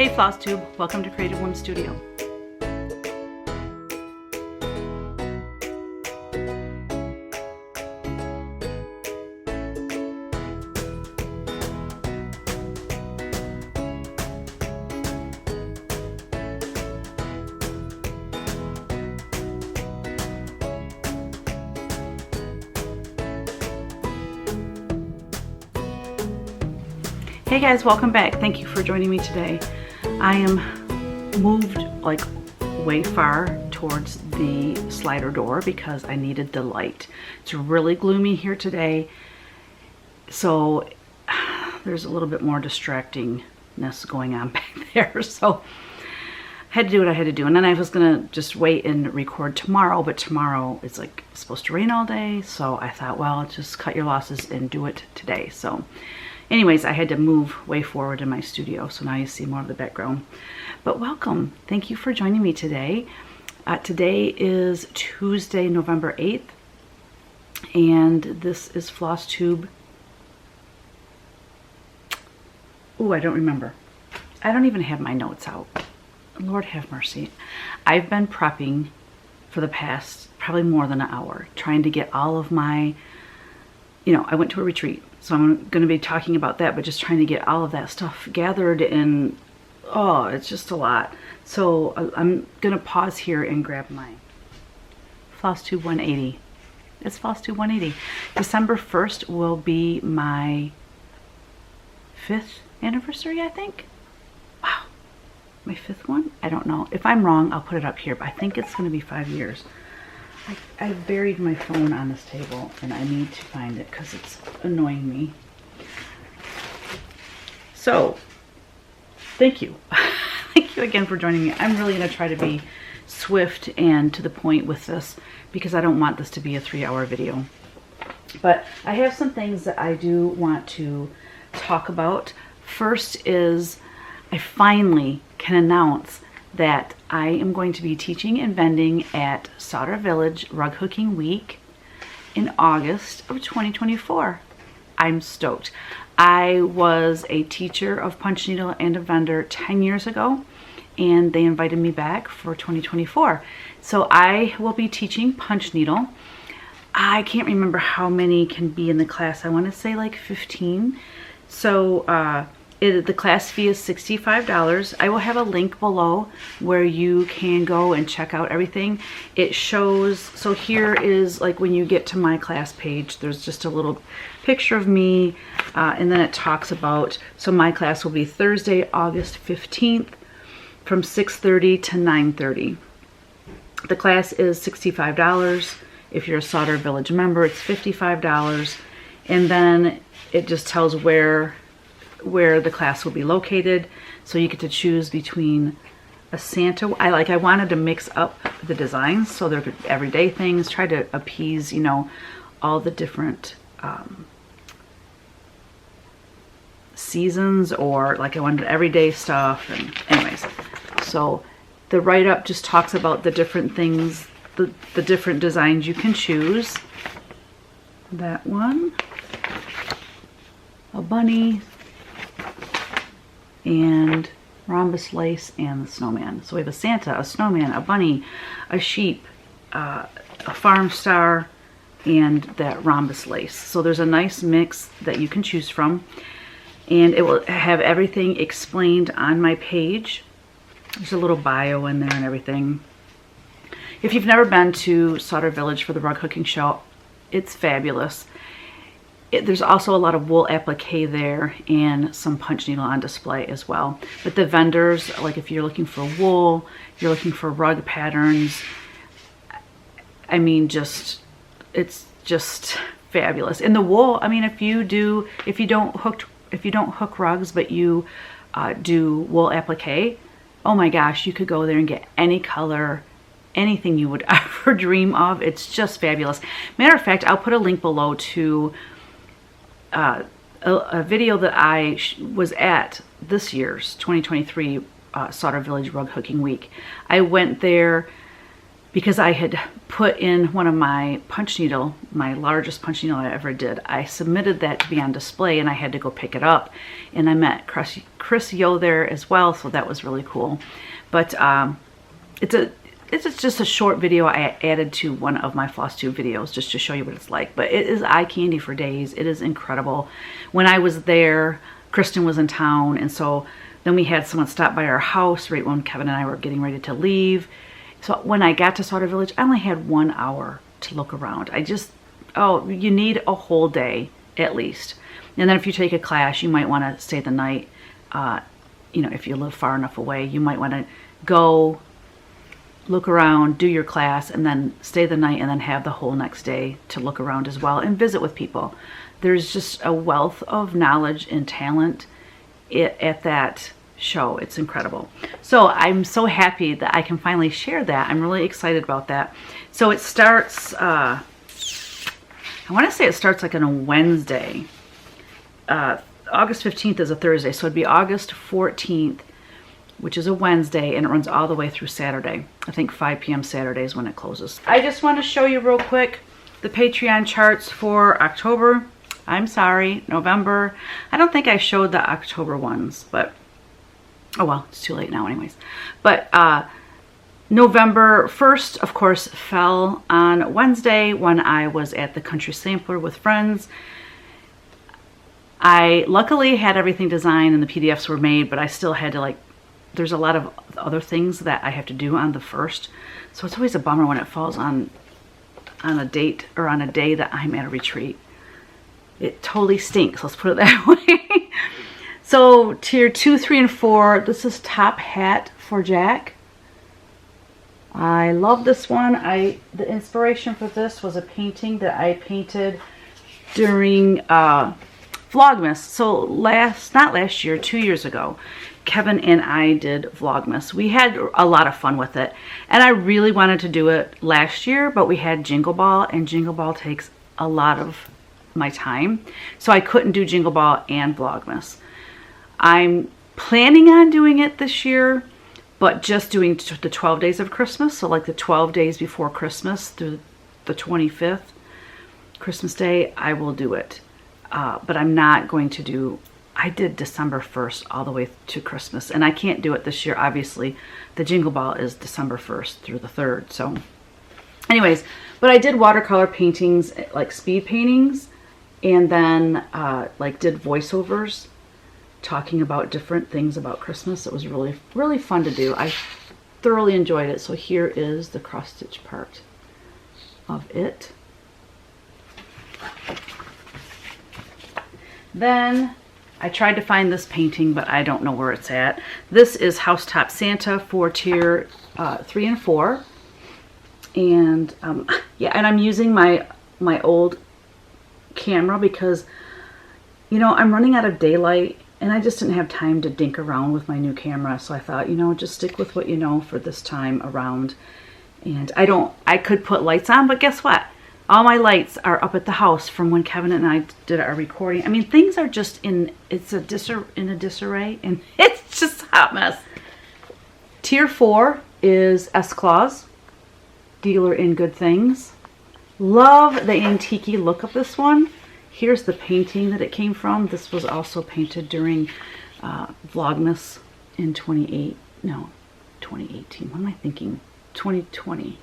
Hey Flosstube, welcome to Creative Woman Studio. Hey guys, welcome back. Thank you for joining me today. I am moved like way far towards the slider door because I needed the light. It's really gloomy here today, so there's a little bit more distractingness going on back there. So I had to do what I had to do, and then I was gonna just wait and record tomorrow, but tomorrow it's like supposed to rain all day, so I thought, well, just cut your losses and do it today. So anyways, I had to move way forward in my studio, so now you see more of the background. But welcome. Thank you for joining me today. Today is Tuesday, November 8th, and this is Flosstube. Oh, I don't remember. I don't even have my notes out. Lord have mercy. I've been prepping for the past probably more than an hour, trying to get all of my, I went to a retreat. So I'm going to be talking about that, but just trying to get all of that stuff gathered, and oh, it's just a lot. So I'm going to pause here and grab my Flosstube 180. It's Flosstube 180. December 1st will be my 5th anniversary, I think. Wow. My 5th one? I don't know. If I'm wrong, I'll put it up here, but I think it's going to be 5 years. I buried my phone on this table and I need to find it because it's annoying me. So, thank you. Thank you again for joining me. I'm really going to try to be swift and to the point with this because I don't want this to be a 3-hour video. But I have some things that I do want to talk about. First is I finally can announce that I am going to be teaching and vending at Sauder Village Rug Hooking Week in August of 2024. I'm stoked. I was a teacher of punch needle and a vendor 10 years ago, and they invited me back for 2024. So I will be teaching punch needle. I can't remember how many can be in the class. I want to say like 15. So the class fee is $65. I will have a link below where you can go and check out everything. It shows, so here is like when you get to my class page, there's just a little picture of me, and then it talks about, so my class will be Thursday, August 15th from 6:30 to 9:30. The class is $65. If you're a Sauder Village member, it's $55. And then it just tells where the class will be located, so you get to choose between a Santa. I wanted to mix up the designs so they're everyday things, try to appease all the different seasons, or like I wanted everyday stuff. And anyways, so the write-up just talks about the different things, the different designs you can choose. That one, a bunny, and rhombus lace, and the snowman. So we have a Santa, a snowman, a bunny, a sheep, a farm star, and that rhombus lace. So there's a nice mix that you can choose from, and it will have everything explained on my page. There's a little bio in there and everything. If you've never been to Sauder Village for the rug hooking show, it's fabulous. There's also a lot of wool applique there and some punch needle on display as well. But the vendors, like if you're looking for wool, you're looking for rug patterns, I mean, it's just fabulous. And the wool, I mean, if you don't hook rugs, but you do wool applique, oh my gosh, you could go there and get any color, anything you would ever dream of. It's just fabulous. Matter of fact, I'll put a link below to a video that I was at this year's 2023 Sauder Village Rug Hooking Week. I went there because I had put in one of my punch needle, my largest punch needle I ever did. I submitted that to be on display and I had to go pick it up. And I met Chris Yo there as well, so that was really cool. But it's just a short video I added to one of my Flosstube videos just to show you what it's like. But it is eye candy for days. It is incredible. When I was there, Kristen was in town, and so then we had someone stop by our house right when Kevin and I were getting ready to leave. So when I got to Sauder Village, I only had 1 hour to look around. Oh, you need a whole day at least. And then if you take a class, you might want to stay the night. You know, if you live far enough away, you might want to go look around, do your class, and then stay the night and then have the whole next day to look around as well and visit with people. There's just a wealth of knowledge and talent at that show. It's incredible. So I'm so happy that I can finally share that. I'm really excited about that. So it starts, I want to say it starts like on a Wednesday. August 15th is a Thursday, so it'd be August 14th, which is a Wednesday, and it runs all the way through Saturday. I think 5 p.m. Saturday is when it closes. I just want to show you real quick the Patreon charts for October. I'm sorry, November. I don't think I showed the October ones, but oh well, it's too late now anyways. But November 1st, of course, fell on Wednesday when I was at the Country Sampler with friends. I luckily had everything designed and the PDFs were made, but I still had to there's a lot of other things that I have to do on the 1st. So it's always a bummer when it falls on a date or on a day that I'm at a retreat. It totally stinks, let's put it that way. So tier 2, 3, and 4, this is Top Hat for Jack. I love this one. The inspiration for this was a painting that I painted during Vlogmas. So not last year, 2 years ago, Kevin and I did Vlogmas. We had a lot of fun with it, and I really wanted to do it last year, but we had Jingle Ball, and Jingle Ball takes a lot of my time, so I couldn't do Jingle Ball and Vlogmas. I'm planning on doing it this year, but just doing the 12 days of Christmas, so like the 12 days before Christmas through the 25th, Christmas Day, I will do it. But I'm not going to do, I did December 1st all the way to Christmas, and I can't do it this year, obviously. The Jingle Ball is December 1st through the 3rd, so anyways, but I did watercolor paintings, like speed paintings, and then did voiceovers talking about different things about Christmas. It was really, really fun to do. I thoroughly enjoyed it. So here is the cross stitch part of it. Then I tried to find this painting, but I don't know where it's at. This is Housetop Santa for tier 3 and 4. And yeah, and I'm using my old camera because, you know, I'm running out of daylight and I just didn't have time to dink around with my new camera. So I thought, you know, just stick with what you know for this time around. And I could put lights on, but guess what? All my lights are up at the house from when Kevin and I did our recording. I mean, things are just in a disarray, and it's just a hot mess. Tier 4 is S-Claus, Dealer in Good Things. Love the antique look of this one. Here's the painting that it came from. This was also painted during Vlogmas in 2018. What am I thinking? 2020.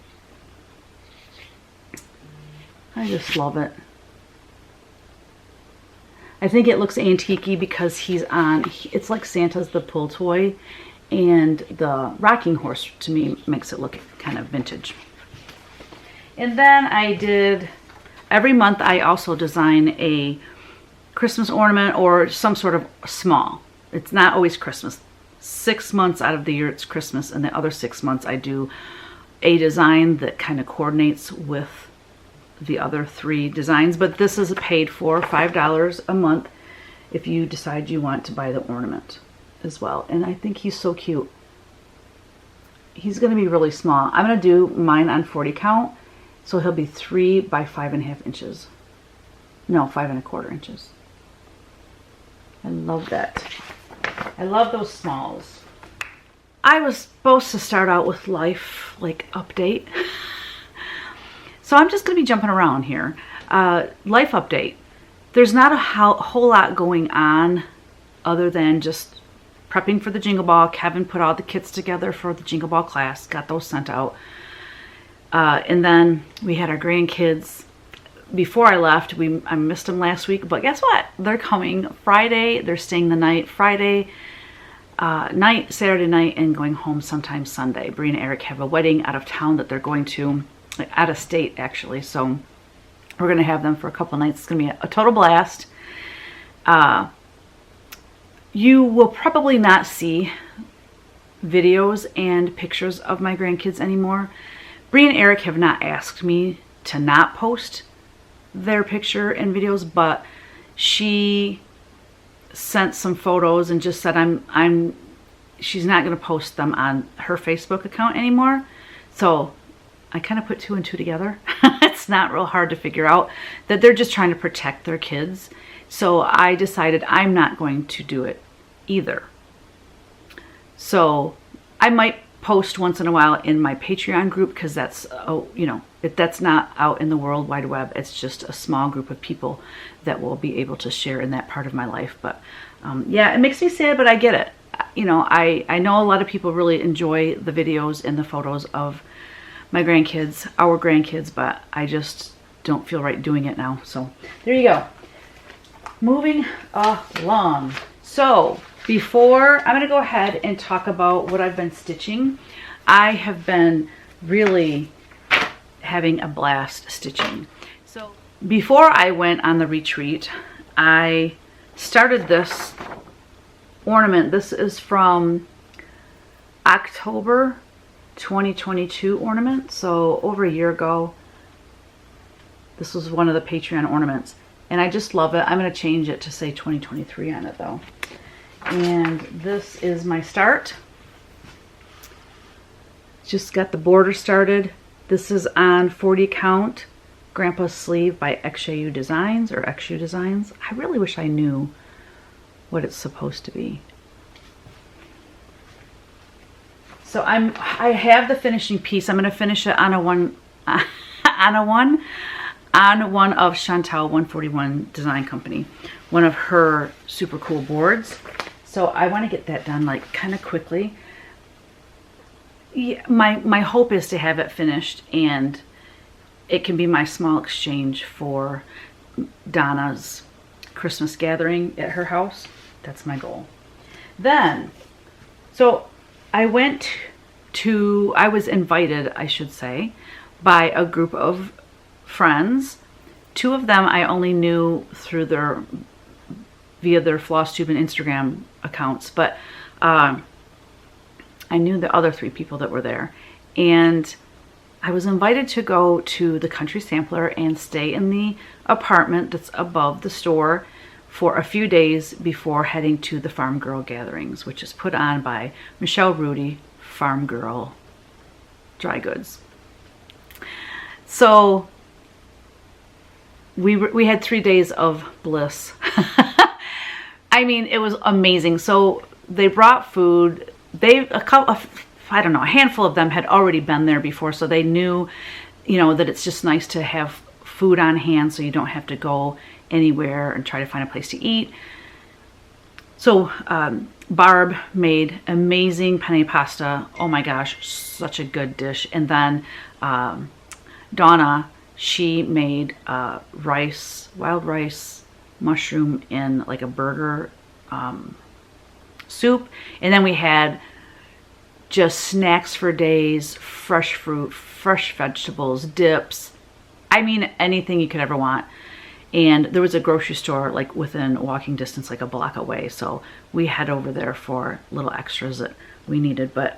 I just love it. I think it looks antique-y because it's like Santa's the pull toy, and the rocking horse to me makes it look kind of vintage. And then every month I also design a Christmas ornament or some sort of small. It's not always Christmas. 6 months out of the year it's Christmas, and the other 6 months I do a design that kind of coordinates with the other 3 designs. But this is paid for $5 a month if you decide you want to buy the ornament as well. And I think he's so cute. He's going to be really small. I'm going to do mine on 40 count. So he'll be 3 by 5.5 inches. No, 5.25 inches. I love that. I love those smalls. I was supposed to start out with life like update. So I'm just going to be jumping around here. Life update. There's not a whole lot going on other than just prepping for the Jingle Ball. Kevin put all the kits together for the Jingle Ball class, got those sent out. And then we had our grandkids. Before I left, I missed them last week, but guess what? They're coming Friday. They're staying the night Friday night, Saturday night, and going home sometime Sunday. Bree and Eric have a wedding out of town that they're going to, out of state actually. So we're going to have them for a couple nights. It's going to be a total blast. You will probably not see videos and pictures of my grandkids anymore. Bree and Eric have not asked me to not post their picture and videos, but she sent some photos and just said she's not going to post them on her Facebook account anymore. So I kind of put two and two together. It's not real hard to figure out that they're just trying to protect their kids. So I decided I'm not going to do it either. So I might post once in a while in my Patreon group, because that's, that's not out in the World Wide Web. It's just a small group of people that will be able to share in that part of my life. But yeah, it makes me sad, but I get it. I know a lot of people really enjoy the videos and the photos of my grandkids, our grandkids, but I just don't feel right doing it now. So there you go. Moving along. So before, I'm going to go ahead and talk about what I've been stitching. I have been really having a blast stitching. So before I went on the retreat, I started this ornament. This is from October 2022 ornament. So over a year ago, this was one of the Patreon ornaments. And I just love it. I'm going to change it to say 2023 on it though. And this is my start. Just got the border started. This is on 40 count Grandpa's Sleeve by XU Designs or XU Designs. I really wish I knew what it's supposed to be. So I have the finishing piece. I'm going to finish it on one of Chantal 141 Design Company, one of her super cool boards. So I want to get that done like kind of quickly. Yeah, my hope is to have it finished and it can be my small exchange for Donna's Christmas gathering at her house. That's my goal. Then, so I was invited, I should say, by a group of friends. Two of them I only knew through via their Flosstube and Instagram accounts, but I knew the other three people that were there. And I was invited to go to the Country Sampler and stay in the apartment that's above the store for a few days before heading to the Farmgirl gatherings, which is put on by Michelle Rudy, Farmgirl Dry Goods. So we had 3 days of bliss. I mean, it was amazing. So they brought food. A handful of them had already been there before, so they knew, that it's just nice to have food on hand so you don't have to go anywhere and try to find a place to eat. So Barb made amazing penne pasta. Oh my gosh, such a good dish. And then Dawna, she made wild rice, mushroom in like a burger soup. And then we had just snacks for days, fresh fruit, fresh vegetables, dips. I mean, anything you could ever want. And there was a grocery store like within walking distance, like a block away. So we head over there for little extras that we needed. But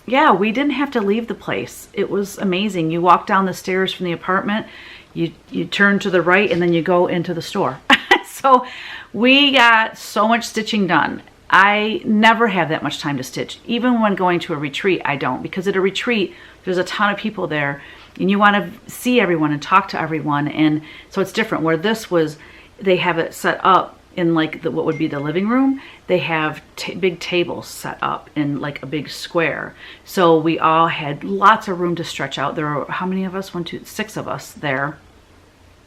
yeah, we didn't have to leave the place. It was amazing. You walk down the stairs from the apartment, you turn to the right, and then you go into the store. So we got so much stitching done. I never have that much time to stitch. Even when going to a retreat, I don't. Because at a retreat, there's a ton of people there. And you want to see everyone and talk to everyone. And so it's different. Where this was, they have it set up in like what would be the living room, they have big tables set up in like a big square. So we all had lots of room to stretch out. There were, how many of us? 1, 2, 6 of us there.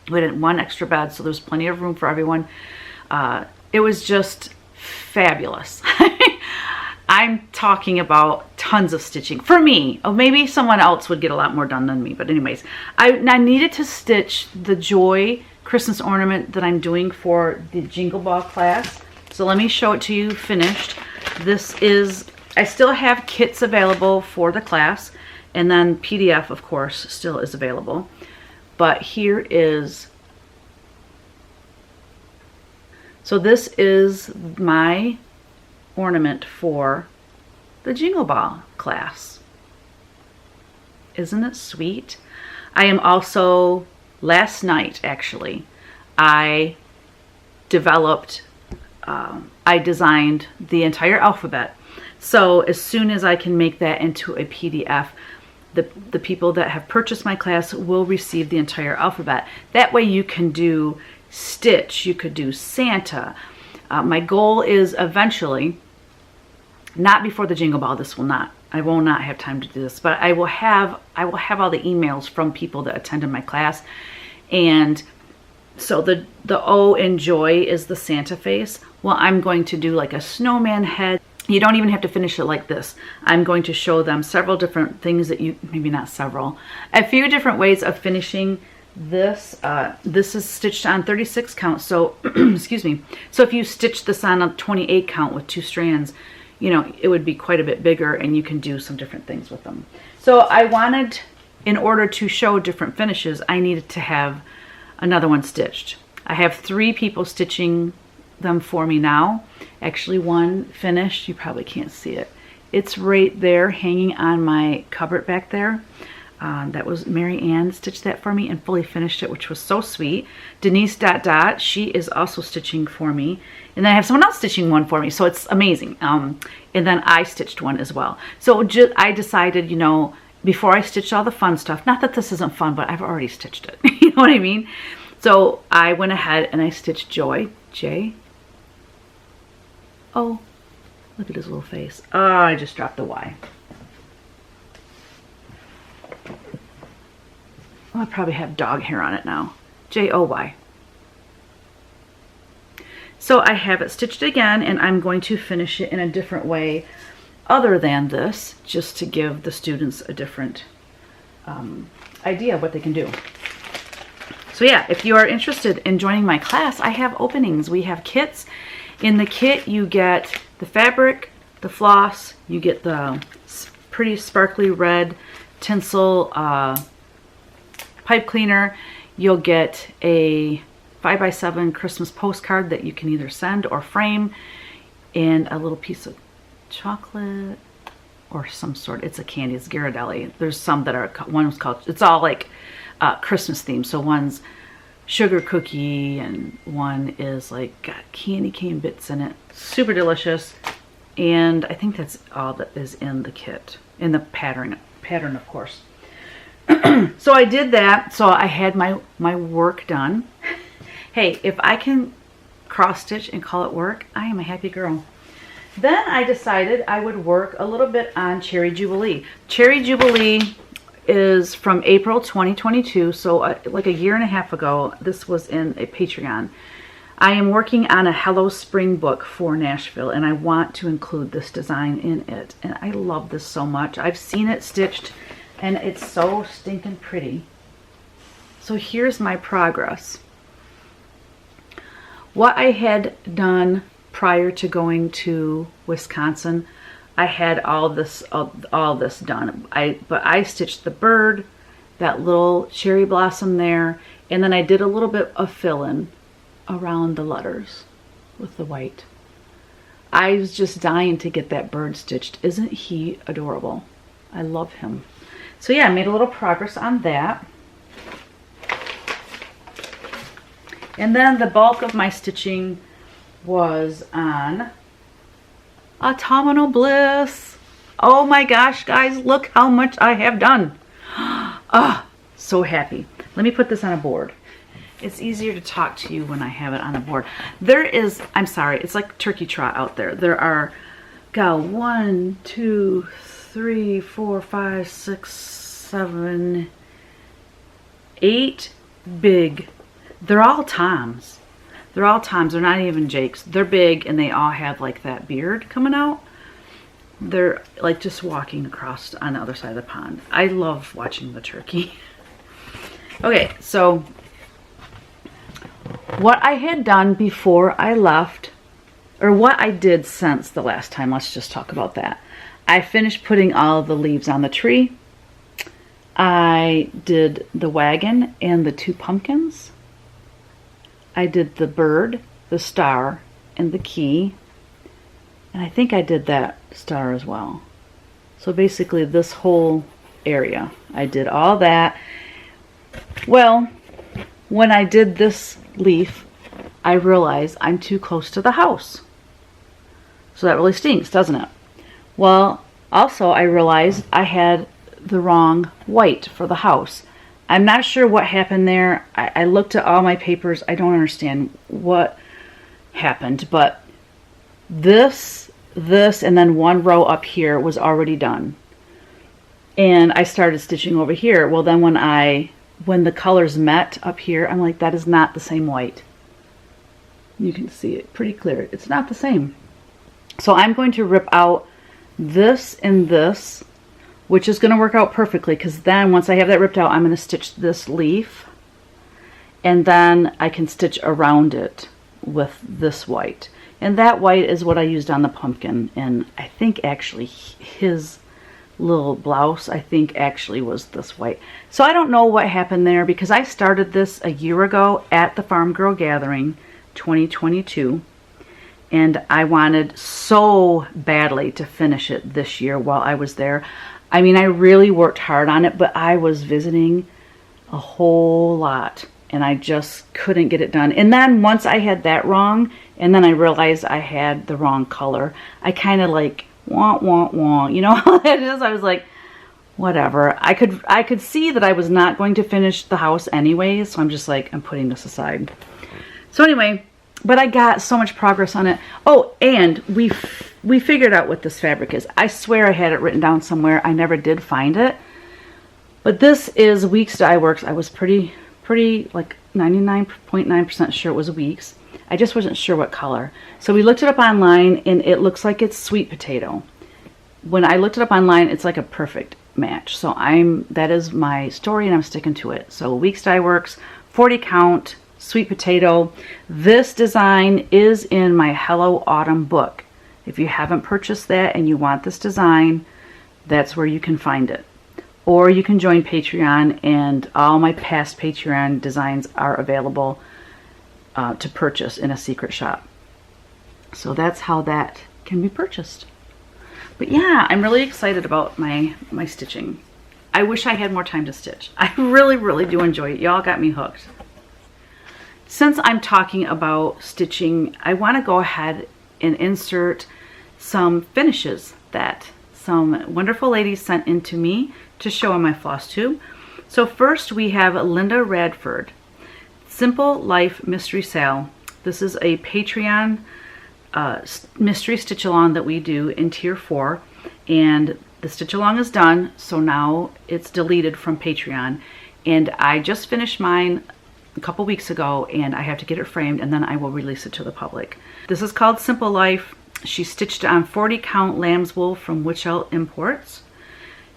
We had 1 extra bed, so there's plenty of room for everyone. It was just fabulous. I'm talking about tons of stitching for me. Oh, maybe someone else would get a lot more done than me, but anyways, I needed to stitch the Joy Christmas ornament that I'm doing for the Jingle Ball class. So let me show it to you finished. This is, I still have kits available for the class, and then PDF, of course, still is available. But here is, so this is my ornament for the Jingle Ball class. Isn't it sweet? I am also, last night actually, I developed, I designed the entire alphabet. So as soon as I can make that into a PDF, the people that have purchased my class will receive the entire alphabet. That way you can do Stitch, you could do Santa. My goal is eventually, not before the Jingle Ball, this will not, I will not have time to do this, but I will have all the emails from people that attended my class. And so the O in Joy is the Santa face. Well, I'm going to do like a snowman head. You don't even have to finish it like this. I'm going to show them several different things that you, maybe not several, a few different ways of finishing this. This is stitched on 36 count, so excuse me. So if you stitch this on a 28 count with 2 strands, you know, it would be quite a bit bigger, and you can do some different things with them. So I wanted, in order to show different finishes, I needed to have another one stitched. I have 3 people stitching them for me now. Actually, 1 finished. You probably can't see it. It's right there hanging on my cupboard back there. That was Mary Ann stitched that for me and fully finished it, which was so sweet. Denise ... she is also stitching for me. And then I have someone else stitching one for me, so it's amazing. And then I stitched one as well. So I decided, you know, before I stitched all the fun stuff, not that this isn't fun, but I've already stitched it. You know what I mean? So I went ahead and I stitched Joy, J. Oh, look at his little face. Oh, I just dropped the Y. Oh, I probably have dog hair on it now. J-O-Y. So I have it stitched again, and I'm going to finish it in a different way other than this, just to give the students a different idea of what they can do. So yeah, if you are interested in joining my class, I have openings. We have kits. In the kit, you get the fabric, the floss, you get the pretty sparkly red tinsel pipe cleaner. You'll get a 5x7 Christmas postcard that you can either send or frame, and a little piece of chocolate or some sort. It's a candy. It's Ghirardelli. There's some that are, one was called, it's all like Christmas themed. So one's sugar cookie and one is like got candy cane bits in it. Super delicious. And I think that's all that is in the kit, in the pattern of course. So I did that. So I had my work done. Hey, if I can cross stitch and call it work, I am a happy girl. Then I decided I would work a little bit on Cherry Jubilee. Cherry Jubilee is from April 2022, so like a year and a half ago. This was in a Patreon. I am working on a Hello Spring book for Nashville, and I want to include this design in it. And I love this so much. I've seen it stitched, and it's so stinking pretty. So here's my progress. What I had done prior to going to Wisconsin, I had all this done. But I stitched the bird, that little cherry blossom there, and then I did a little bit of fill-in around the letters with the white. I was just dying to get that bird stitched. Isn't he adorable? I love him. So yeah, I made a little progress on that. And then the bulk of my stitching was on Autumnal Bliss. Oh my gosh, guys, look how much I have done. Ah, so happy. Let me put this on a board. It's easier to talk to you when I have it on a board. There is, I'm sorry, it's like turkey trot out there. There are, go 1, 2, 3, 4, 5, 6, 7, 8 big. They're all Toms. They're all Toms. They're not even Jakes. They're big and they all have like that beard coming out. They're like just walking across on the other side of the pond. I love watching the turkey. Okay, so what I had done before I left, or what I did since the last time, let's just talk about that. I finished putting all the leaves on the tree. I did the wagon and the 2 pumpkins. I did the bird, the star, and the key. And I think I did that star as well. So basically this whole area, I did all that. Well, when I did this leaf, I realized I'm too close to the house. So that really stinks, doesn't it? Well, also I realized I had the wrong white for the house. I'm not sure what happened there. I looked at all my papers. I don't understand what happened, but this, and then 1 row up here was already done. And I started stitching over here. Well, then when the colors met up here, I'm like, that is not the same white. You can see it pretty clear. It's not the same. So I'm going to rip out this and this, which is going to work out perfectly, because then once I have that ripped out, I'm going to stitch this leaf, and then I can stitch around it with this white. And that white is what I used on the pumpkin, and I think actually his little blouse, I think actually was this white. So I don't know what happened there, because I started this a year ago at the Farmgirl Gathering 2022, and I wanted so badly to finish it this year while I was there. I mean, I really worked hard on it, but I was visiting a whole lot and I just couldn't get it done. And then once I had that wrong, and then I realized I had the wrong color, I kind of like, wah. You know how that is? I was like, whatever. I could see that I was not going to finish the house anyway, so I'm just like, I'm putting this aside. So anyway, but I got so much progress on it. Oh, and we figured out what this fabric is. I swear I had it written down somewhere. I never did find it. But this is Weeks Dye Works. I was pretty like 99.9% sure it was Weeks. I just wasn't sure what color. So we looked it up online and it looks like it's sweet potato. When I looked it up online, it's like a perfect match. So that is my story and I'm sticking to it. So Weeks Dye Works, 40 count, sweet potato. This design is in my Hello Autumn book. If you haven't purchased that and you want this design, that's where you can find it. Or you can join Patreon, and all my past Patreon designs are available to purchase in a secret shop. So that's how that can be purchased. But yeah, I'm really excited about my stitching. I wish I had more time to stitch. I really do enjoy it. Y'all got me hooked. Since I'm talking about stitching, I want to go ahead and insert some finishes that some wonderful ladies sent in to me to show on my Flosstube. So first we have Linda Radford, Simple Life Mystery Sale. This is a Patreon mystery stitch along that we do in tier 4, and the stitch along is done, so now it's deleted from Patreon, and I just finished mine a couple weeks ago and I have to get it framed and then I will release it to the public. This is called Simple Life. She stitched on 40 count lamb's wool from Witchell Imports.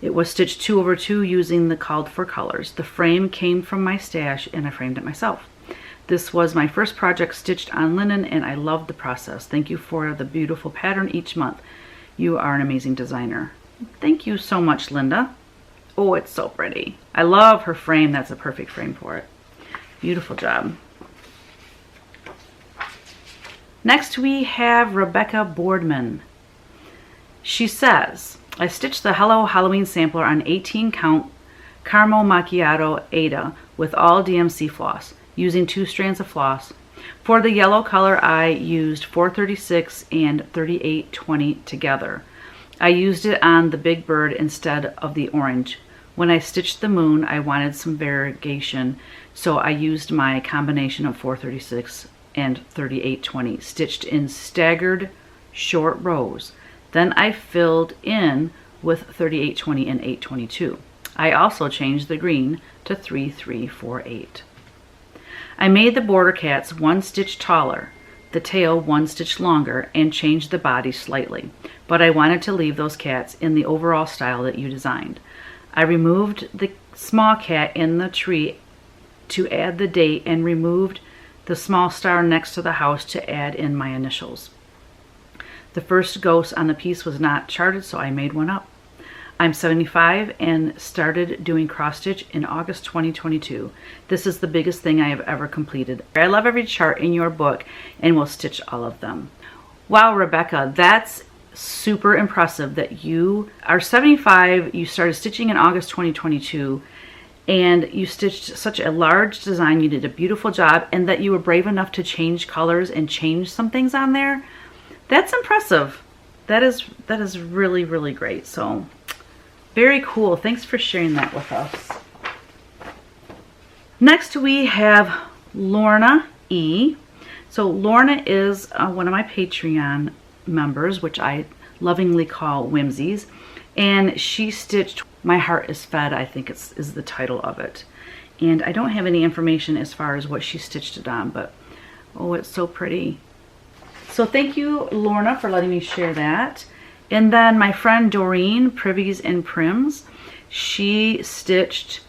It was stitched 2/2 using the called for colors. The frame came from my stash and I framed it myself. This was my first project stitched on linen and I loved the process. Thank you for the beautiful pattern each month. You are an amazing designer. Thank you so much, Linda. Oh, it's so pretty. I love her frame. That's a perfect frame for it. Beautiful job. Next we have Rebecca Boardman. She says, I stitched the Hello Halloween sampler on 18 count Caramel Macchiato Ada with all DMC floss, using 2 strands of floss. For the yellow color, I used 436 and 3820 together. I used it on the big bird instead of the orange. When I stitched the moon, I wanted some variegation, so I used my combination of 436 and 3820, stitched in staggered short rows. Then I filled in with 3820 and 822. I also changed the green to 3348. I made the border cats 1 stitch taller, the tail 1 stitch longer, and changed the body slightly, but I wanted to leave those cats in the overall style that you designed. I removed the small cat in the tree to add the date and removed the small star next to the house to add in my initials. The first ghost on the piece was not charted, so I made one up. I'm 75 and started doing cross stitch in August 2022. This is the biggest thing I have ever completed. I love every chart in your book and will stitch all of them. Wow, Rebecca, that's super impressive that you are 75, you started stitching in August 2022, and you stitched such a large design. You did a beautiful job, and that you were brave enough to change colors and change some things on there. That's impressive. That is really, really great. So very cool. Thanks for sharing that with us. Next we have Lorna E. So Lorna is one of my Patreon members, which I lovingly call Whimsies, and she stitched My Heart is Fed, I think is the title of it. And I don't have any information as far as what she stitched it on, but oh, it's so pretty. So thank you, Lorna, for letting me share that. And then my friend Doreen, Privies and Prims, she stitched,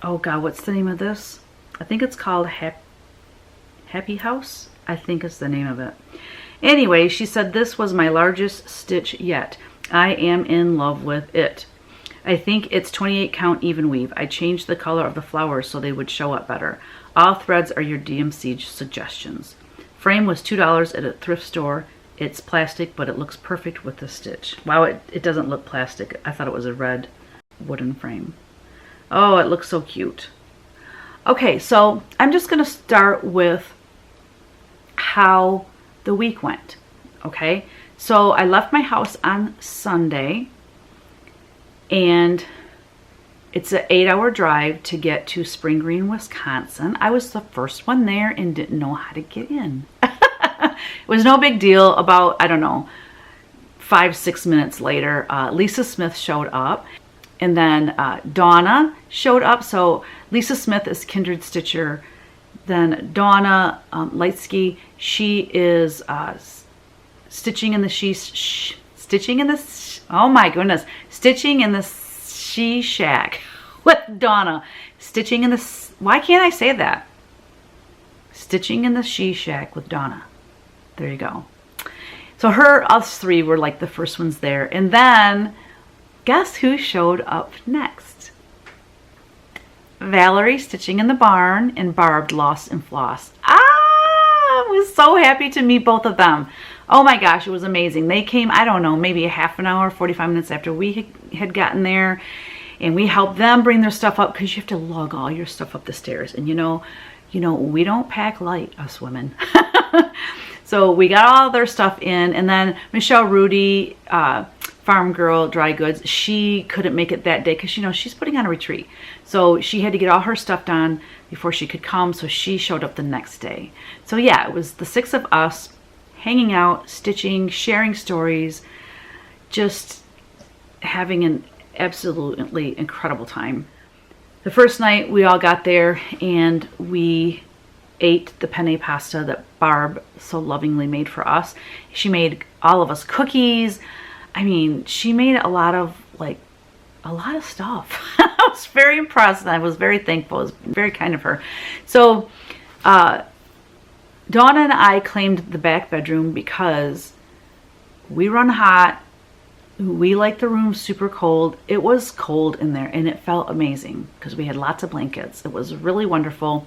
oh God, what's the name of this? I think it's called Happy House, I think is the name of it. Anyway, she said, this was my largest stitch yet. I am in love with it. I think it's 28 count even weave. I changed the color of the flowers so they would show up better. All threads are your DMC suggestions. Frame was $2 at a thrift store. It's plastic, but it looks perfect with the stitch. Wow, it doesn't look plastic. I thought it was a red wooden frame. Oh, it looks so cute. Okay, so I'm just gonna start with how the week went. Okay, so I left my house on Sunday, and it's an 8-hour drive to get to Spring Green, Wisconsin. I was the first one there and didn't know how to get in. It was no big deal. About, I don't know, 5-6 minutes later, Lisa Smith showed up, and then Dawna showed up. So Lisa Smith is Kindred Stitcher. Then Dawna Lightsky, she is stitching in the She Shack with Dawna. Stitching in the, why can't I say that? Stitching in the She Shack with Dawna. There you go. So us three were like the first ones there. And then guess who showed up next? Valerie stitching in the barn, and Barb Lost and Floss. I was so happy to meet both of them. Oh my gosh, it was amazing. They came, I don't know, maybe a half an hour, 45 minutes after we had gotten there, and we helped them bring their stuff up, because you have to lug all your stuff up the stairs. And you know, we don't pack light, us women. So we got all their stuff in, and then Michelle Rudy, Farm Girl Dry Goods, she couldn't make it that day because, she's putting on a retreat. So she had to get all her stuff done before she could come, so she showed up the next day. So yeah, it was the 6 of us hanging out, stitching, sharing stories, just having an absolutely incredible time. The first night we all got there and we ate the penne pasta that Barb so lovingly made for us. She made all of us cookies. I mean, she made a lot of stuff. I was very impressed, and I was very thankful. It was very kind of her. So Dawna and I claimed the back bedroom because we run hot. We like the room super cold. It was cold in there, and it felt amazing because we had lots of blankets. It was really wonderful.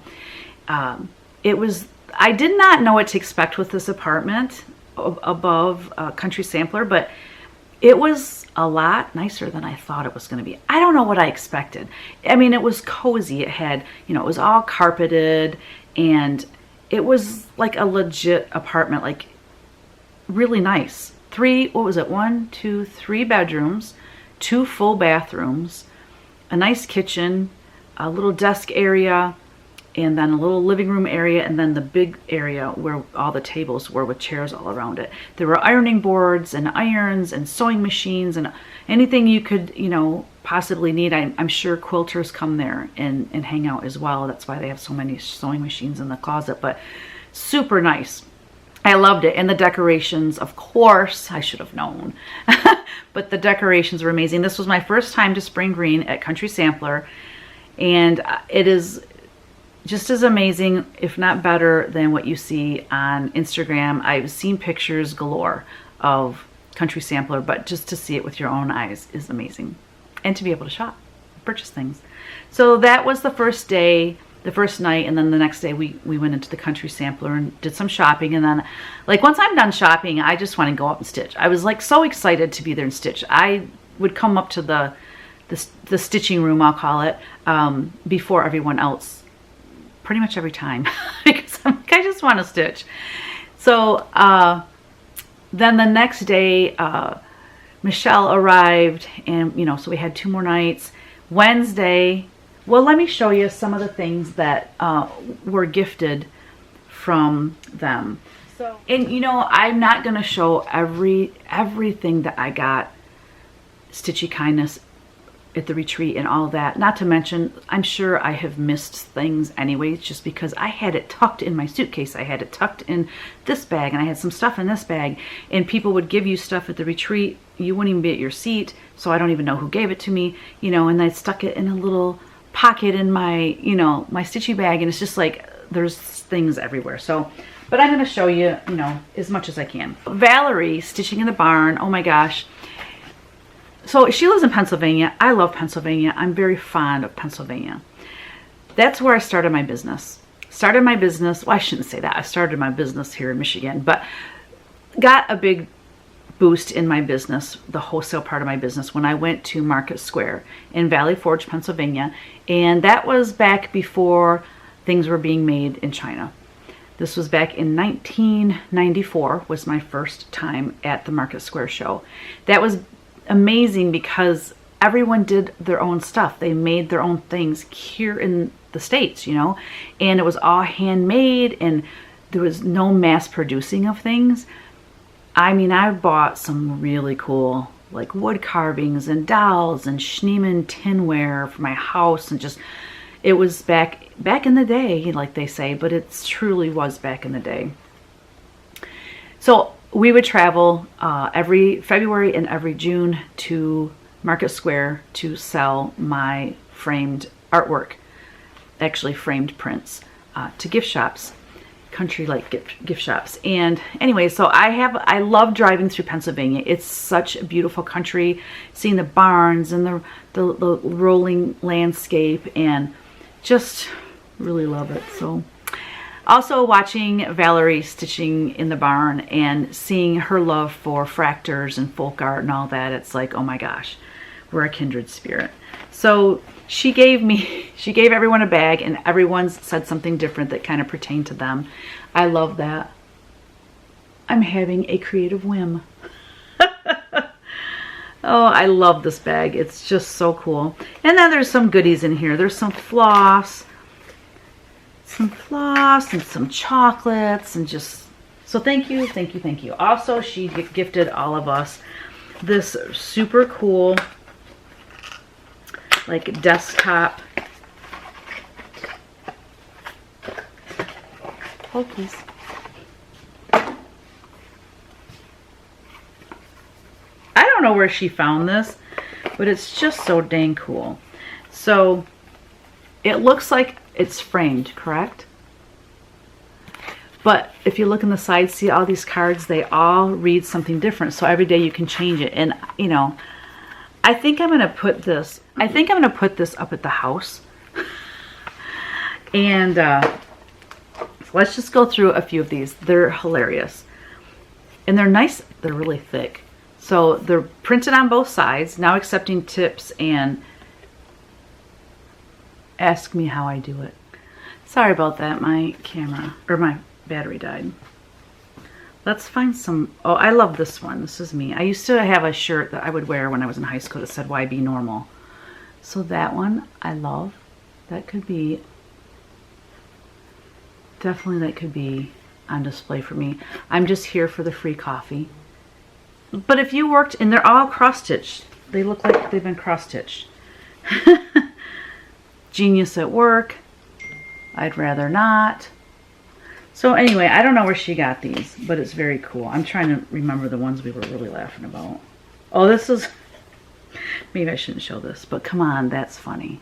I did not know what to expect with this apartment above Country Sampler, but it was a lot nicer than I thought it was going to be. I don't know what I expected. I mean, it was cozy. It had, it was all carpeted, and it was like a legit apartment, like really nice. 3 bedrooms, 2 full bathrooms, a nice kitchen, a little desk area, and then a little living room area, and then the big area where all the tables were with chairs all around it. There were ironing boards and irons and sewing machines and anything you could, you know, possibly need. I'm sure quilters come there and hang out as well. That's why they have so many sewing machines in the closet, but super nice. I loved it. And the decorations, of course, I should have known, but the decorations were amazing. This was my first time to spring green at Country Sampler, and it is just as amazing, if not better, than what you see on Instagram. I've seen pictures galore of Country Sampler, but just to see it with your own eyes is amazing. And to be able to shop, purchase things. So that was the first day, the first night, and then the next day we went into the Country Sampler and did some shopping. And then, like, once I'm done shopping, I just want to go up and stitch. I was like so excited to be there and stitch. I would come up to the stitching room, I'll call it, before everyone else, pretty much every time, because I'm like, I just want to stitch. So then the next day, Michelle arrived, and you know, so we had 2 more nights. Wednesday, well, let me show you some of the things that were gifted from them. So, and you know, I'm not going to show everything that I got Stitchy Kindness at the retreat and all of that. Not to mention, I'm sure I have missed things anyways, just because I had it tucked in my suitcase. I had it tucked in this bag, and I had some stuff in this bag, and people would give you stuff at the retreat. You wouldn't even be at your seat, so I don't even know who gave it to me, you know, and I stuck it in a little pocket in my, you know, my stitchy bag, and it's just like, there's things everywhere. So, but I'm going to show you, you know, as much as I can. Valerie, Stitching in the Barn, oh my gosh. So she lives in Pennsylvania. I love Pennsylvania. I'm very fond of Pennsylvania. That's where I started my business. Well, I shouldn't say that. I started my business here in Michigan, but got a big boost in my business, the wholesale part of my business, when I went to Market Square in Valley Forge, Pennsylvania. And that was back before things were being made in China. This was back in 1994, was my first time at the Market Square show. That was amazing because everyone did their own stuff. They made their own things here in the States, you know, and it was all handmade, and there was no mass producing of things. I mean, I bought some really cool, like, wood carvings and dolls and Schneemann tinware for my house, and just, it was back in the day, like they say, but it truly was back in the day. So we would travel every February and every June to Market Square to sell my framed artwork, actually framed prints, to gift shops, country like gift shops. And anyway, so I love driving through Pennsylvania. It's such a beautiful country, seeing the barns and the rolling landscape, and just really love it. So also watching Valerie stitching in the barn and seeing her love for fractors and folk art and all that, it's like, oh my gosh, we're a kindred spirit. So she gave everyone a bag, and everyone said something different that kind of pertained to them. I love that. I'm having a creative whim. Oh, I love this bag. It's just so cool. And then there's some goodies in here. There's some floss and some chocolates, and just, so thank you. Also, she gifted all of us this super cool, like, desktop. Hold, please. I don't know where she found this, but it's just so dang cool. So it looks like it's framed, correct? But if you look on the side, see all these cards, they all read something different. So every day you can change it. And, you know, I think I'm going to put this up at the house. And let's just go through a few of these. They're hilarious. And they're nice. They're really thick. So they're printed on both sides, now accepting tips, and ask me how I do it. Sorry about that. My camera, or my battery died. Let's find some. Oh, I love this one. This is me. I used to have a shirt that I would wear when I was in high school that said, "Why be normal?" So that one I love. That could be, definitely that could be on display for me. I'm just here for the free coffee. But if you worked, and they're all cross-stitched. They look like they've been cross-stitched. Genius at work. I'd rather not. So anyway, I don't know where she got these, but it's very cool. I'm trying to remember the ones we were really laughing about. Oh, this is, maybe I shouldn't show this, but come on, that's funny.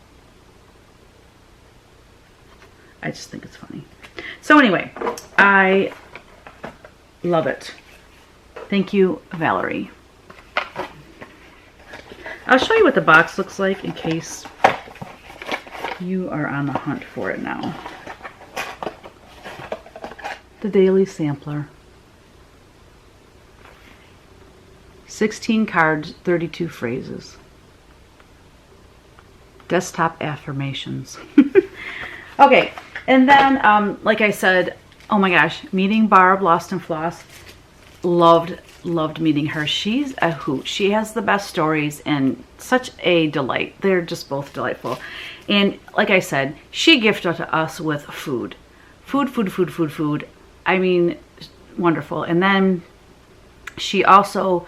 I just think it's funny. So anyway, I love it. Thank you, Valerie. I'll show you what the box looks like in case you are on the hunt for it now. The Daily Sampler. 16 cards, 32 phrases. Desktop affirmations. Okay, and then, like I said, oh my gosh, meeting Barb, Lost and Floss. Loved meeting her. She's a hoot. She has the best stories and such a delight. They're just both delightful. And like I said, she gifted to us with food. Food. I mean, wonderful. And then she also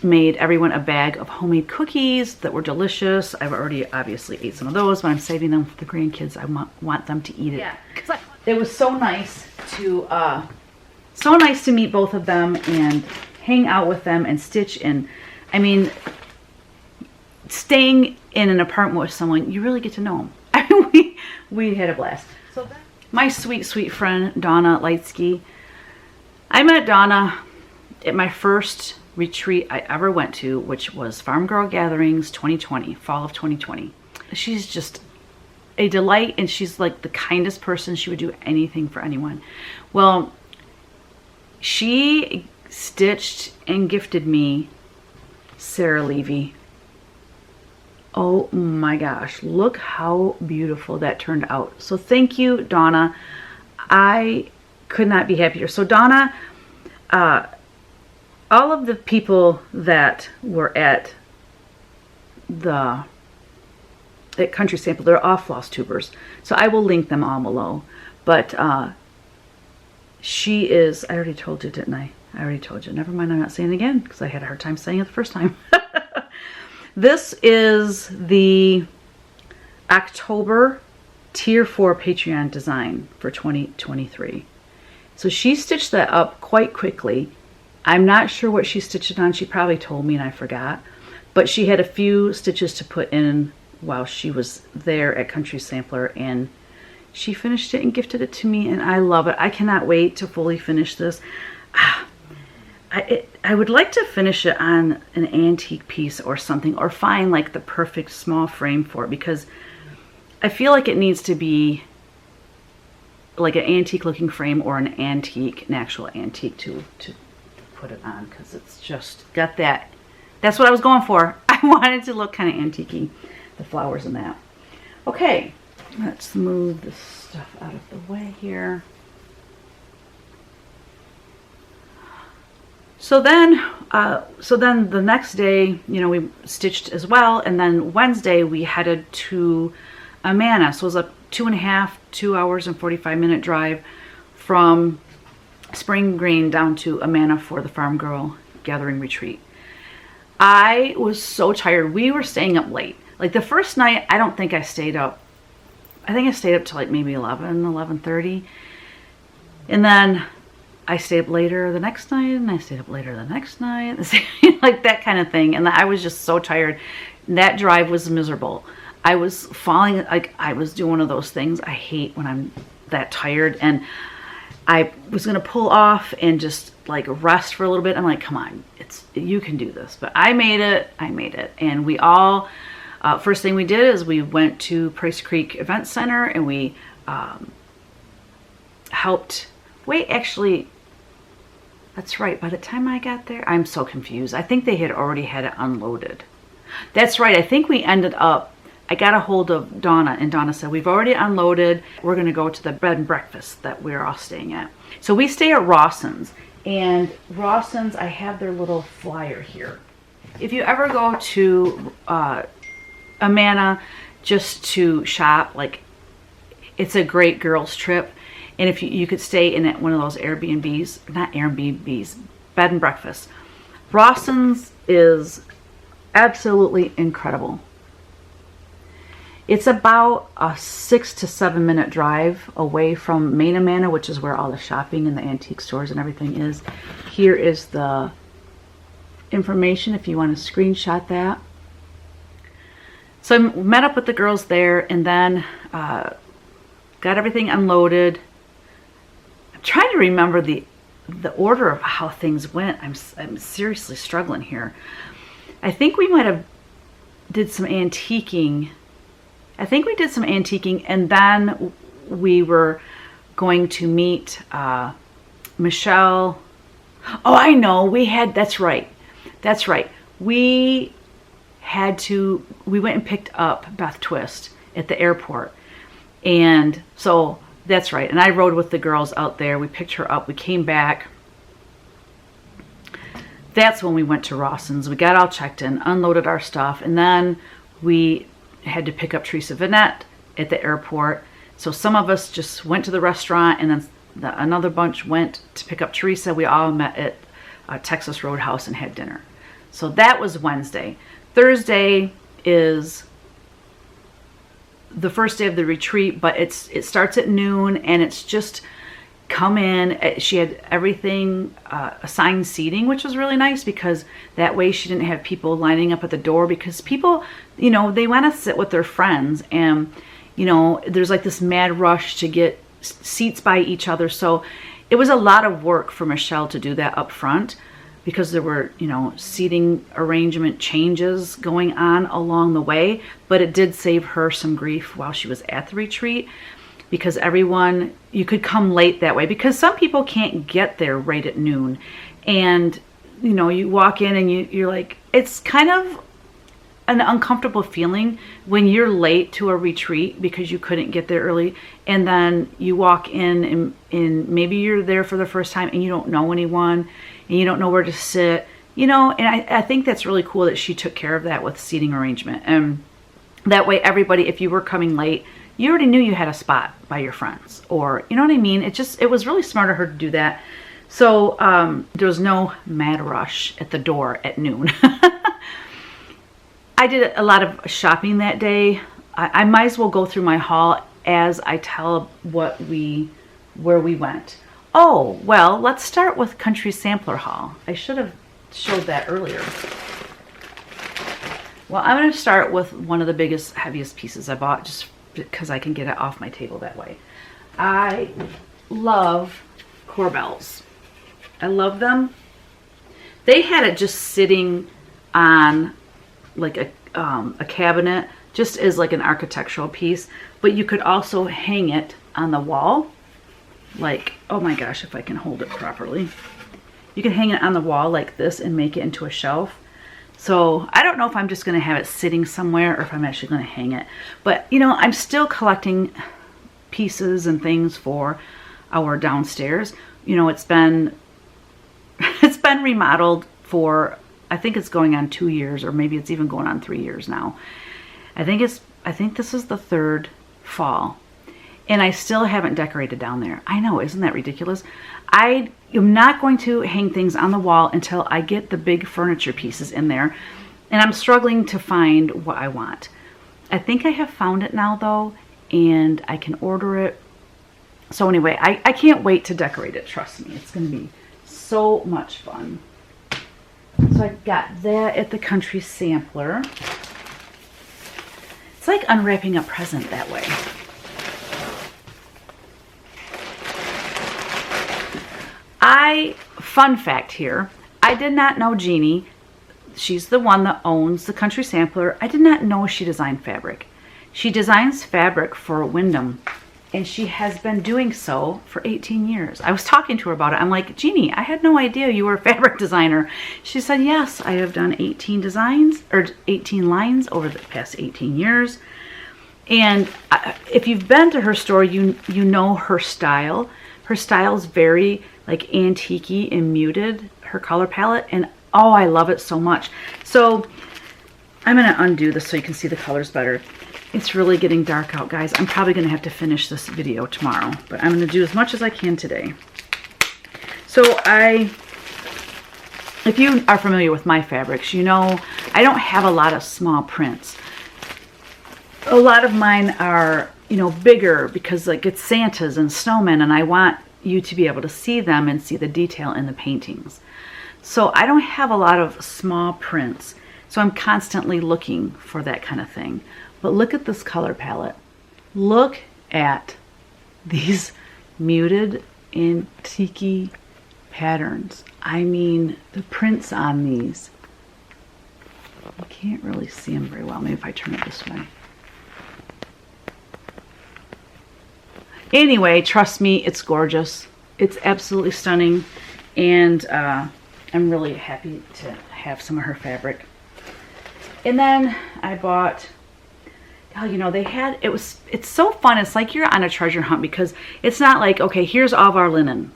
made everyone a bag of homemade cookies that were delicious. I've already obviously ate some of those, but I'm saving them for the grandkids. I want them to eat it. Yeah. It was so nice to meet both of them and hang out with them and stitch. And I mean, staying in an apartment with someone, you really get to know them. I mean, we had a blast. So my sweet friend Dawna Lightsky. I met Dawna at my first retreat I ever went to, which was Farmgirl Gatherings 2020, fall of 2020. She's just a delight, and she's like the kindest person. She would do anything for anyone. Well, she stitched and gifted me Sarah Levy. Oh my gosh, look how beautiful that turned out. So thank you, Dawna. I could not be happier. So Dawna, all of the people that were at Country Sampler, they're all Flosstubers. So I will link them all below. But she is, I already told you, didn't I? I already told you. Never mind, I'm not saying it again because I had a hard time saying it the first time. This is the October Tier 4 Patreon design for 2023. So she stitched that up quite quickly. I'm not sure what she stitched it on. She probably told me and I forgot. But she had a few stitches to put in while she was there at Country Sampler, and she finished it and gifted it to me, and I love it. I cannot wait to fully finish this. I would like to finish it on an antique piece or something, or find like the perfect small frame for it, because I feel like it needs to be like an antique looking frame or an actual antique to put it on, because it's just got that. That's what I was going for. I wanted to look kind of antique-y, the flowers and that. Okay, let's move this stuff out of the way here. So then the next day, you know, we stitched as well, and then Wednesday we headed to Amana. So it was a 2 hours and 45-minute drive from Spring Green down to Amana for the Farmgirl Gathering Retreat. I was so tired. We were staying up late. Like the first night, I don't think I stayed up. I think I stayed up till like maybe 11:30. And then I stayed up later the next night, and I stayed up later the next night, like that kind of thing. And I was just so tired. That drive was miserable. I was falling, like I was doing one of those things I hate when I'm that tired. And I was going to pull off and just like rest for a little bit. I'm like, come on, you can do this. But I made it. And we all, first thing we did is we went to Price Creek Event Center, and we helped, actually, that's right. By the time I got there, I'm so confused. I think they had already had it unloaded. That's right. I think we ended up, I got a hold of Dawna, and Dawna said, we've already unloaded. We're going to go to the bed and breakfast that we're all staying at. So we stay at Rawson's. And Rawson's, I have their little flyer here. if you ever go to Amana just to shop, like, it's a great girls trip. And if you could stay in one of those Airbnbs, not Airbnbs, bed and breakfast. Rawson's is absolutely incredible. It's about a 6 to 7 minute drive away from main Amana, which is where all the shopping and the antique stores and everything is. Here is the information if you want to screenshot that. So I met up with the girls there, and then got everything unloaded. I'm trying to remember the order of how things went. I'm seriously struggling here. I think we might have did some antiquing. I think we did some antiquing, and then we were going to meet Michelle. Oh, I know. That's right. We went and picked up Beth Twist at the airport. And so that's right. And I rode with the girls out there. We picked her up. We came back. That's when we went to Rawson's. We got all checked in, unloaded our stuff, and then we had to pick up Theresa Vanette at the airport. So some of us just went to the restaurant, and then another bunch went to pick up Theresa. We all met at Texas Roadhouse and had dinner. So that was Wednesday. Thursday is the first day of the retreat, but it starts at noon, and it's just come in. She had everything assigned seating, which was really nice, because that way she didn't have people lining up at the door, because people, you know, they want to sit with their friends, and, you know, there's like this mad rush to get seats by each other. So it was a lot of work for Michelle to do that up front, because there were, you know, seating arrangement changes going on along the way. But it did save her some grief while she was at the retreat, because everyone, you could come late that way, because some people can't get there right at noon. And, you know, you walk in and you're like, it's kind of an uncomfortable feeling when you're late to a retreat because you couldn't get there early, and then you walk in and maybe you're there for the first time and you don't know anyone and you don't know where to sit, you know. And I think that's really cool that she took care of that with seating arrangement. And that way everybody, if you were coming late, you already knew you had a spot by your friends, or, you know what I mean? It was really smart of her to do that. So there was no mad rush at the door at noon. I did a lot of shopping that day. I might as well go through my haul as I tell where we went. Oh, well, let's start with Country Sampler haul. I should have showed that earlier. Well, I'm going to start with one of the biggest, heaviest pieces I bought, just because I can get it off my table that way. I love Corbels. I love them. They had it just sitting on like a cabinet, just as like an architectural piece, but you could also hang it on the wall. Like, oh my gosh, if I can hold it properly. You can hang it on the wall like this and make it into a shelf. So I don't know if I'm just going to have it sitting somewhere or if I'm actually going to hang it. But, you know, I'm still collecting pieces and things for our downstairs. You know, it's been remodeled for, I think it's going on 2 years, or maybe it's even going on 3 years now. I think this is the third fall, and I still haven't decorated down there. I know, isn't that ridiculous? I am not going to hang things on the wall until I get the big furniture pieces in there, and I'm struggling to find what I want. I think I have found it now though, and I can order it. So anyway, I can't wait to decorate it. Trust me, it's going to be so much fun. So I got that at the Country Sampler. It's like unwrapping a present that way. Fun fact here, I did not know Jeannie, she's the one that owns the Country Sampler, I did not know she designed fabric. She designs fabric for Wyndham, and she has been doing so for 18 years. I was talking to her about it. I'm like, Jeannie, I had no idea you were a fabric designer. She said, yes, I have done 18 designs, or 18 lines over the past 18 years. And if you've been to her store, you know her style. Her style is very like antique-y and muted, her color palette. And Oh, I love it so much. So I'm going to undo this so you can see the colors better. It's really getting dark out, guys. I'm probably going to have to finish this video tomorrow, but I'm going to do as much as I can today. So if you are familiar with my fabrics, you know I don't have a lot of small prints. A lot of mine are, you know, bigger because like it's Santas and snowmen, and I want you to be able to see them and see the detail in the paintings. So I don't have a lot of small prints, so I'm constantly looking for that kind of thing. But look at this color palette. Look at these muted antique patterns. I mean, the prints on these. You can't really see them very well. Maybe if I turn it this way. Anyway, trust me, it's gorgeous. It's absolutely stunning. And I'm really happy to have some of her fabric. And then I bought, oh, you know, they had, it's so fun. It's like you're on a treasure hunt because it's not like, okay, here's all of our linen.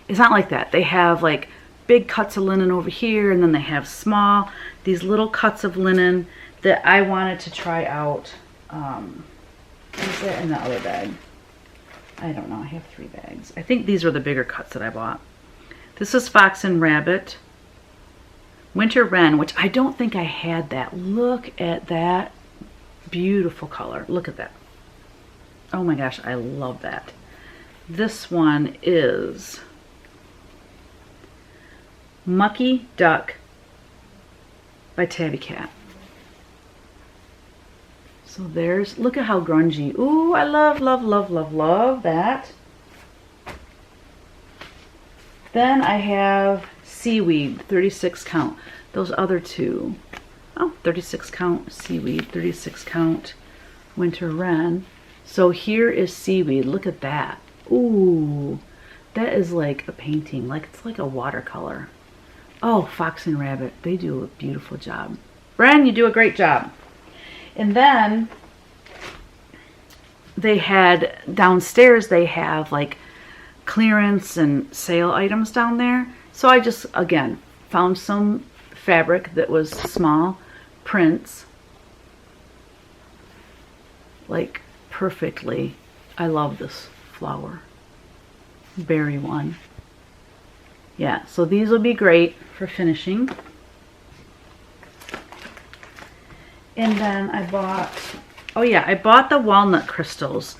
It's not like that. They have like big cuts of linen over here, and then they have small, these little cuts of linen that I wanted to try out. What is that in the other bag? I don't know. I have 3 bags. I think these are the bigger cuts that I bought. This is Fox and Rabbit. Winter Wren, which I don't think I had that. Look at that beautiful color. Look at that. Oh my gosh, I love that. This one is Mucky Duck by Tabby Cat. So there's, look at how grungy. Ooh, I love, love, love, love, love that. Then I have Seaweed, 36 count. Those other two. Oh, 36 count Seaweed, 36 count Winter Wren. So here is Seaweed. Look at that. Ooh, that is like a painting. Like it's like a watercolor. Oh, Fox and Rabbit. They do a beautiful job. Bren, you do a great job. And then they had downstairs, they have like clearance and sale items down there. So I just, again, found some fabric that was small prints, like perfectly. I love this flower. Berry one. Yeah, so these will be great for finishing. And then I bought, oh yeah, I bought the walnut crystals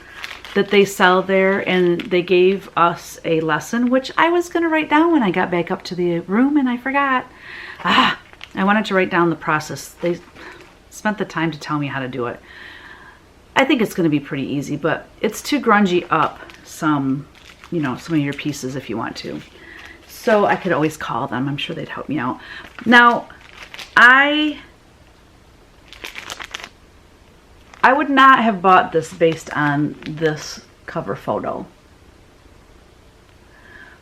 that they sell there, and they gave us a lesson, which I was going to write down when I got back up to the room, and I forgot. I wanted to write down the process. They spent the time to tell me how to do it. I think it's going to be pretty easy, but it's to grungy up some, you know, some of your pieces if you want to. So I could always call them. I'm sure they'd help me out. Now, I would not have bought this based on this cover photo.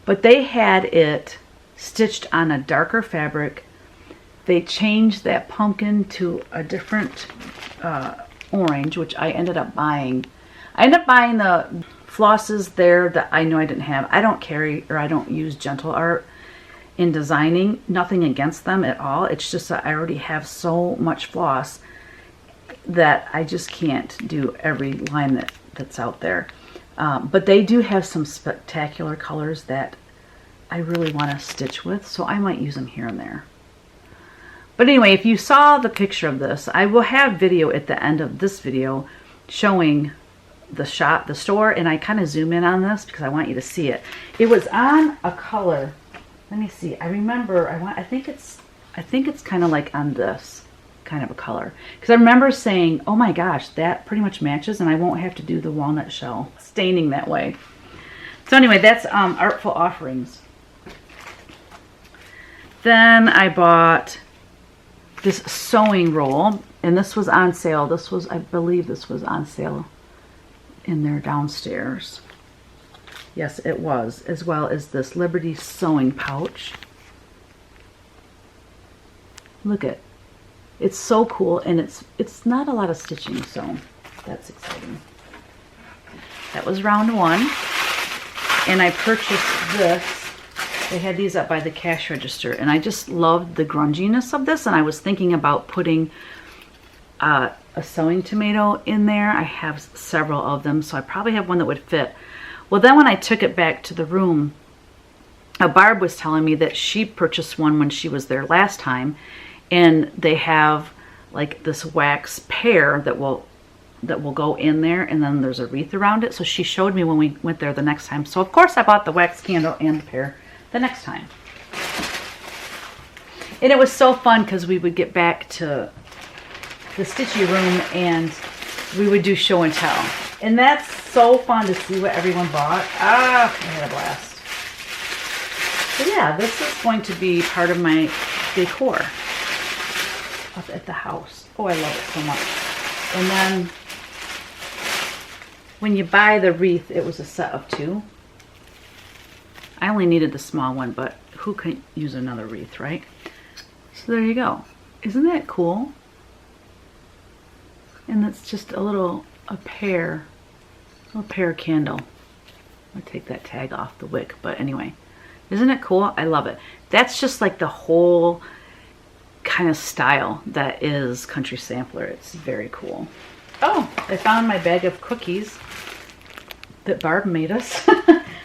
But they had it stitched on a darker fabric. They changed that pumpkin to a different orange, which I ended up buying. I ended up buying the flosses there that I know I didn't have. I don't carry, or I don't use Gentle Art in designing. Nothing against them at all. It's just that I already have so much floss that I just can't do every line that's out there. But they do have some spectacular colors that I really want to stitch with, so I might use them here and there. But anyway, if you saw the picture of this, I will have video at the end of this video showing the store, and I kind of zoom in on this because I want you to see it. It was on a color. Let me see. I remember. I think it's kind of like on this kind of a color, because I remember saying, oh my gosh, that pretty much matches, and I won't have to do the walnut shell staining that way. So anyway, that's Artful Offerings. Then I bought this sewing roll, and this was on sale. This was, I believe this was on sale in there downstairs. Yes, it was, as well as this Liberty sewing pouch. Look at, it's so cool, and it's not a lot of stitching, so that's exciting. That was round one, and I purchased this They had these up by the cash register, and I just loved the grunginess of this, and I was thinking about putting a sewing tomato in there. I have several of them, so I probably have one that would fit. Well, then when I took it back to the room, Barb was telling me that she purchased one when she was there last time, and they have like this wax pear that will go in there, and then there's a wreath around it. So she showed me when we went there the next time. So of course I bought the wax candle and the pear the next time. And it was so fun because we would get back to the stitchy room and we would do show and tell. And that's so fun to see what everyone bought. I had a blast. So yeah, this is going to be part of my decor up at the house. Oh, I love it so much. And then when you buy the wreath, it was a set of 2. I only needed the small one, but who can use another wreath, right? So there you go. Isn't that cool? And it's just a pear candle. I'll take that tag off the wick, but anyway. Isn't it cool? I love it. That's just like the whole kind of style that is Country Sampler. It's very cool. Oh, I found my bag of cookies that Barb made us.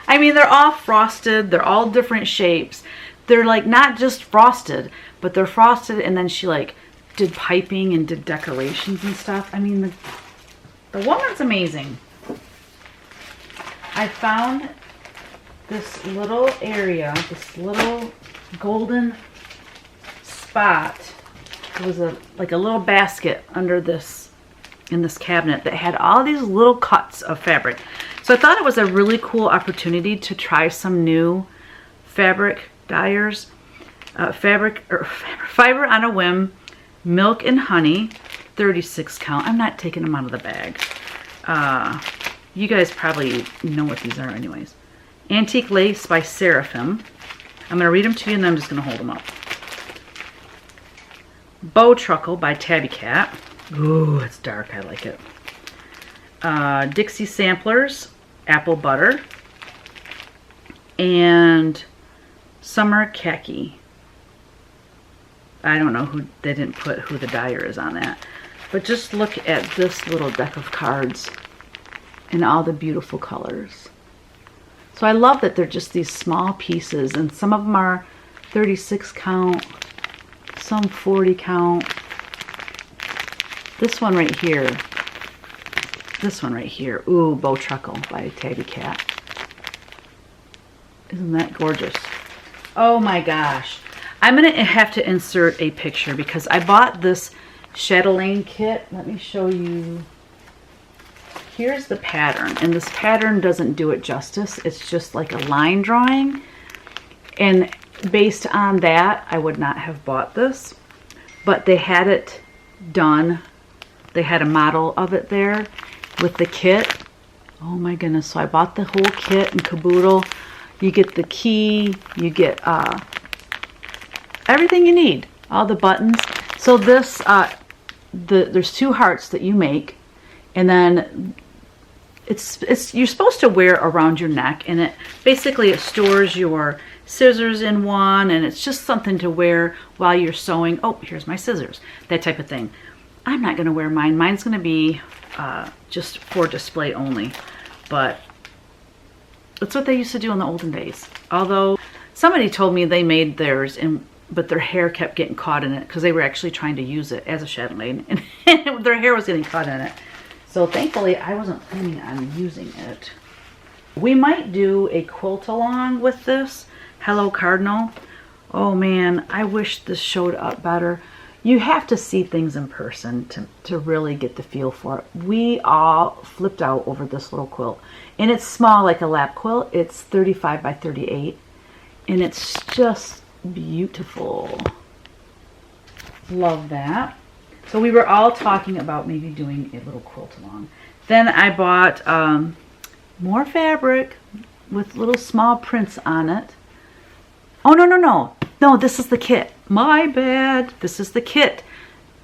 I mean, they're all frosted. They're all different shapes. They're like not just frosted, but they're frosted, and then she like did piping and did decorations and stuff. I mean, the woman's amazing. I found this little area, this little golden spot. It was like a little basket under this, in this cabinet that had all these little cuts of fabric. So I thought it was a really cool opportunity to try some new fabric dyers. Fiber on a Whim, Milk and Honey, 36 count. I'm not taking them out of the bag. You guys probably know what these are anyways. Antique Lace by Seraphim. I'm going to read them to you and then I'm just going to hold them up. Bow Truckle by Tabby Cat. Ooh, it's dark. I like it. Dixie Samplers, Apple Butter. And Summer Khaki. I don't know who, they didn't put who the dyer is on that. But just look at this little deck of cards and all the beautiful colors. So I love that they're just these small pieces, and some of them are 36 count, some 40 count. This one right here, ooh, Bow Truckle by Tabby Cat. Isn't that gorgeous? Oh my gosh. I'm going to have to insert a picture because I bought this chatelaine kit. Let me show you. Here's the pattern, and this pattern doesn't do it justice. It's just like a line drawing, and based on that, I would not have bought this, but they had it done. They had a model of it there with the kit. Oh my goodness, so I bought the whole kit and caboodle. You get the key, you get everything you need, all the buttons. So this, there's 2 hearts that you make, and then you're supposed to wear around your neck, and it stores your scissors in one, and it's just something to wear while you're sewing. Oh, here's my scissors, that type of thing. I'm not going to wear mine. Mine's going to be just for display only, but that's what they used to do in the olden days. Although somebody told me they made theirs, but their hair kept getting caught in it because they were actually trying to use it as a chatelaine, and their hair was getting caught in it. So thankfully, I wasn't planning on using it. We might do a quilt along with this. Hello Cardinal. Oh man, I wish this showed up better. You have to see things in person to really get the feel for it. We all flipped out over this little quilt. And it's small like a lap quilt. It's 35 by 38. And it's just beautiful. Love that. So we were all talking about maybe doing a little quilt along. Then I bought more fabric with little small prints on it. Oh, no, this is the kit. My bad. This is the kit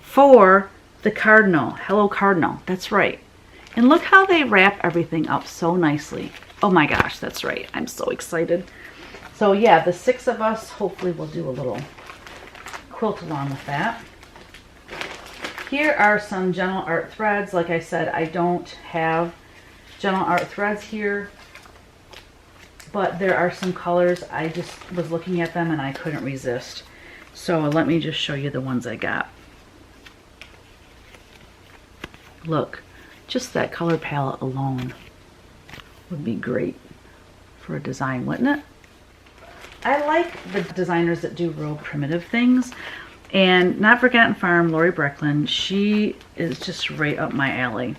for the Cardinal. Hello Cardinal. That's right. And look how they wrap everything up so nicely. Oh my gosh, that's right. I'm so excited. So yeah, the 6 of us, hopefully we'll do a little quilt along with that. Here are some Gentle Art threads. Like I said, I don't have Gentle Art threads here, but there are some colors. I just was looking at them and I couldn't resist. So let me just show you the ones I got. Look, just that color palette alone would be great for a design, wouldn't it? I like the designers that do real primitive things. And Not Forgotten Farm, Lori Brecklin, she is just right up my alley.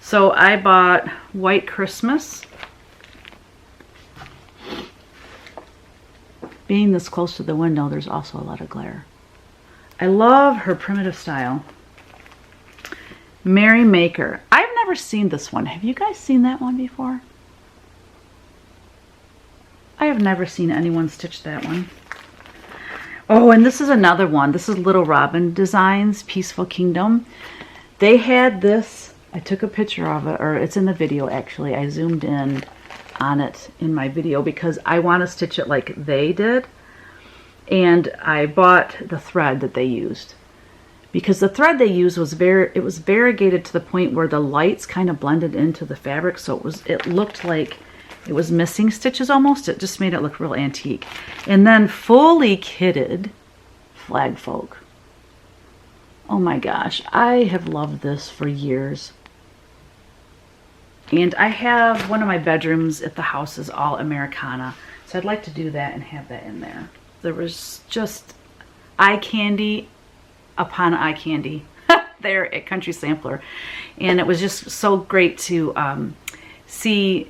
So I bought White Christmas. Being this close to the window, there's also a lot of glare. I love her primitive style. Merry Maker. I've never seen this one. Have you guys seen that one before? I have never seen anyone stitch that one. Oh, and this is another one. This is Little Robin Designs, Peaceful Kingdom. They had this. I took a picture of it, or it's in the video actually. I zoomed in on it in my video because I want to stitch it like they did. And I bought the thread that they used. Because the thread they used was it was variegated to the point where the lights kind of blended into the fabric, so it looked like it was missing stitches almost. It just made it look real antique. And then fully kitted Flag Folk. Oh my gosh, I have loved this for years. And I have one of my bedrooms at the house is all Americana, so I'd like to do that and have that in there. There was just eye candy upon eye candy there at Country Sampler, and it was just so great to see,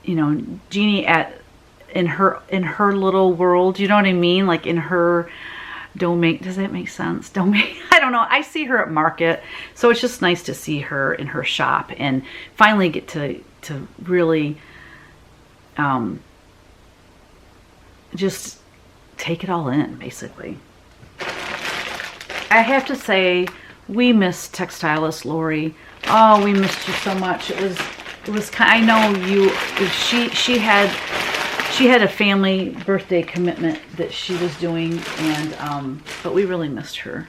you know, Jeannie in her little world. You know what I mean? Like in her domain. Does that make sense? Domain. I don't know. I see her at market, so it's just nice to see her in her shop and finally get to really just take it all in, basically. I have to say, we miss textilist Lori. Oh, we missed you so much. It was I know you. She had a family birthday commitment that she was doing, and but we really missed her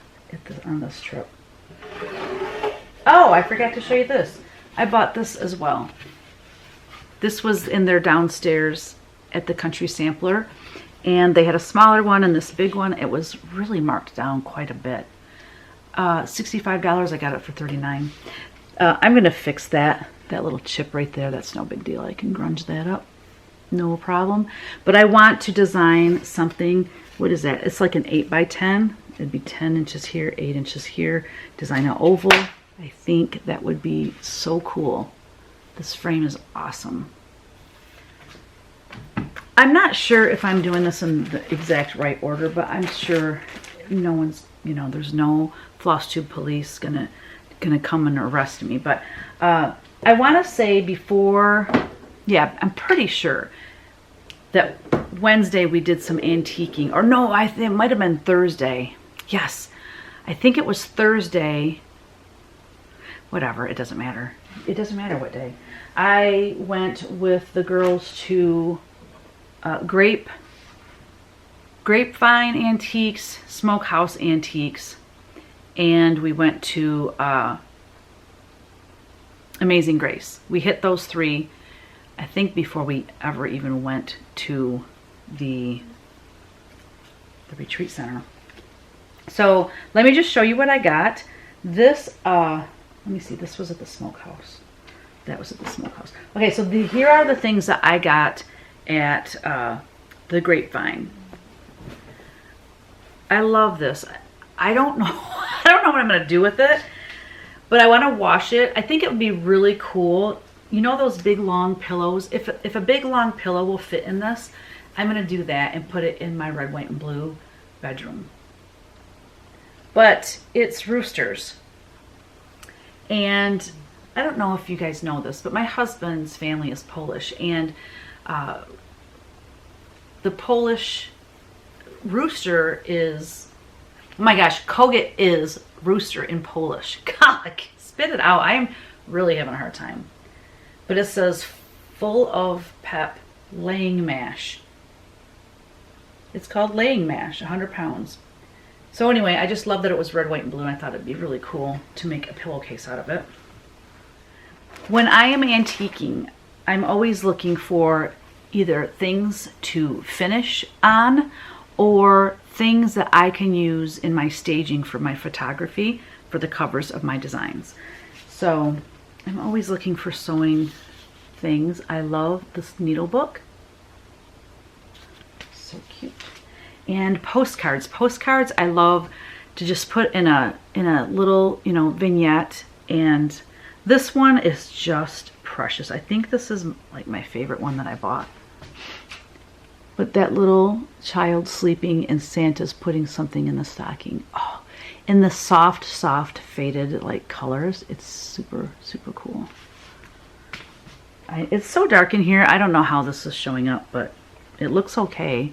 on this trip. Oh, I forgot to show you this. I bought this as well. This was in their downstairs at the Country Sampler. And they had a smaller one and this big one. It was really marked down quite a bit. $65, I got it for $39. I'm gonna fix that little chip right there. That's no big deal. I can grunge that up, no problem. But I want to design something. What is that? It's like an 8x10. It'd be 10 inches here, 8 inches here. Design an oval. I think that would be so cool. This frame is awesome. I'm not sure if I'm doing this in the exact right order, but I'm sure no one's, you know, there's no Flosstube police gonna come and arrest me. But I want to say before, yeah, I'm pretty sure that Wednesday we did some antiquing, or no, it might have been Thursday. Yes, I think it was Thursday. Whatever, it doesn't matter. It doesn't matter what day. I went with the girls to Grapevine Antiques, Smokehouse Antiques, and we went to Amazing Grace. We hit those 3, I think, before we ever even went to the retreat center. So let me just show you what I got. This, let me see, this was at the Smokehouse. That was at the Smokehouse. Okay, so here are the things that I got at the Grapevine. I love this. I don't know. I don't know what I'm going to do with it, but I want to wash it. I think it would be really cool. You know those big long pillows? If a big long pillow will fit in this, I'm going to do that and put it in my red, white, and blue bedroom. But it's roosters. And I don't know if you guys know this, but my husband's family is Polish, and the Polish rooster is, oh my gosh, kogut is rooster in Polish. God, spit it out. I'm really having a hard time. But it says full of pep laying mash. It's called Laying Mash, 100 pounds. So anyway, I just love that it was red, white, and blue, and I thought it'd be really cool to make a pillowcase out of it. When I am antiquing, I'm always looking for either things to finish on or things that I can use in my staging for my photography for the covers of my designs. So I'm always looking for sewing things. I love this needle book. So cute. And postcards. Postcards I love to just put in a little, you know, vignette, and this one is just precious. I think this is like my favorite one that I bought. But that little child sleeping and Santa's putting something in the stocking. Oh, in the soft, soft faded like colors. It's super, super cool. It's so dark in here. I don't know how this is showing up, but it looks okay